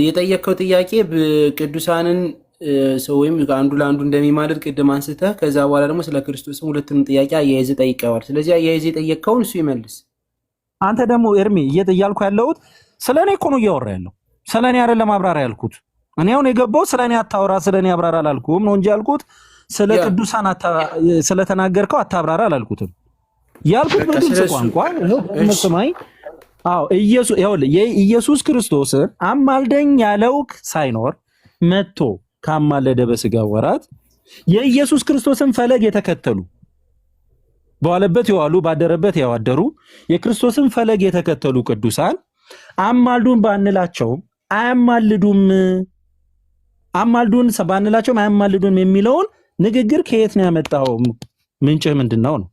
የጠየቅከው ጥያቄ ቅዱሳንን ሰው ወይም አንዱ ለአንዱ እንደሚማልድ ቅድም አንስተህ ከዛ በኋላ ደግሞ ስለ ክርስቶስም ሁለቱንም ጥያቄ አያይዘህ ጠይቀዋል። ስለዚህ አያይዘህ የጠየቅከውን እሱ ይመልስ። አንተ ደግሞ ኤርሚ እያልኩ ያለሁት ስለኔ እኮ ነው እያወራ ያለው። ስለኔ አይደለም አብራራ ያልኩት። እኔ አሁን የገባው ስለኔ አታውራ ስለኔ አብራራ አላልኩም ነው እንጂ ያልኩት ስለ ቅዱሳን ስለተናገርከው አታብራራ አላልኩትም። ያልኩት በግልጽ ቋንቋ ነው መስማይ። አዎ ኢየሱስ ክርስቶስን አማልደኝ ያለው ሳይኖር መጥቶ ካማለደ በስጋ ወራት የኢየሱስ ክርስቶስን ፈለግ የተከተሉ በዋለበት የዋሉ ባደረበት ያዋደሩ የክርስቶስን ፈለግ የተከተሉ ቅዱሳን አማልዱን ባንላቸውም አያማልዱም፣ አማልዱን ባንላቸውም አያማልዱም የሚለውን ንግግር ከየት ነው ያመጣው? ምንጭህ ምንድነው ነው?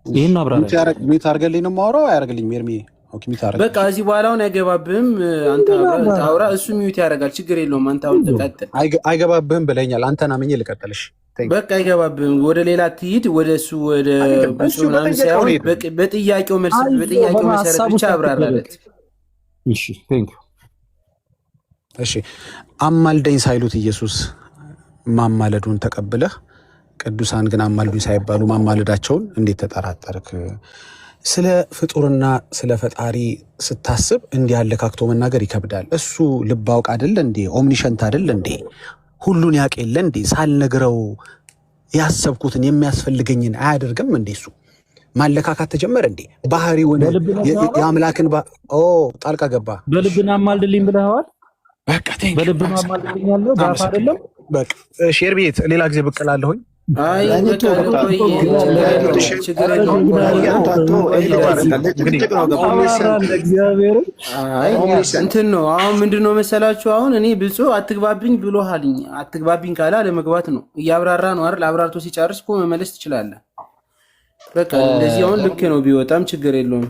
ይሄን አብራራ። ሚውት አድርገልኝ ነው የማወራው። አያርግልኝ ኤርሚ። ኦኬ ሚውት አድርግ። በቃ እዚህ በኋላውን አይገባብህም። አንተ አውራ፣ እሱ ሚውት ያደርጋል። ችግር የለውም። አንተ አሁን ተቀጥል። አይገባብህም ብለኛል። አንተና አመኘ ልቀጥልሽ። በቃ አይገባብህም። ወደ ሌላ ትሂድ። ወደ እሱ ወደ ብዙ ምናምን ሳይሆን በጥያቄው መሰረት ብቻ አብራራለት። እሺ ቴንክ ዩ። እሺ አማልደኝ ሳይሉት ኢየሱስ ማማለዱን ተቀብለህ ቅዱሳን ግን አማልዱኝ ሳይባሉ ማማለዳቸውን እንዴት ተጠራጠርክ? ስለ ፍጡርና ስለ ፈጣሪ ስታስብ እንዲህ ያለካክቶ መናገር ይከብዳል። እሱ ልብ አውቅ አይደለ እንዴ? ኦምኒሸንት አይደለ እንዴ? ሁሉን ያውቅ የለ እንዴ? ሳልነግረው ያሰብኩትን የሚያስፈልገኝን አያደርግም እንዴ? እሱ ማለካካት ተጀመረ እንዴ? ባህሪውን የአምላክን ጣልቃ ገባ። በልብና አማልድልኝ ብለዋል። በቃ በልብና አማልድልኝ ያለው ባፍ አይደለም። በቃ ሼር ቤት ሌላ ጊዜ ብቅ እላለሁኝ። እንትን ነው አሁን ምንድነው መሰላችሁ? አሁን እኔ ብፁዕ አትግባብኝ ብሎሃልኝ። አትግባብኝ ካለ አለመግባት ነው። እያብራራ ነው አይደል? አብራርቶ ሲጨርስ እኮ መመለስ ትችላለህ። በቃ እንደዚህ አሁን ልክ ነው። ቢወጣም ችግር የለውም።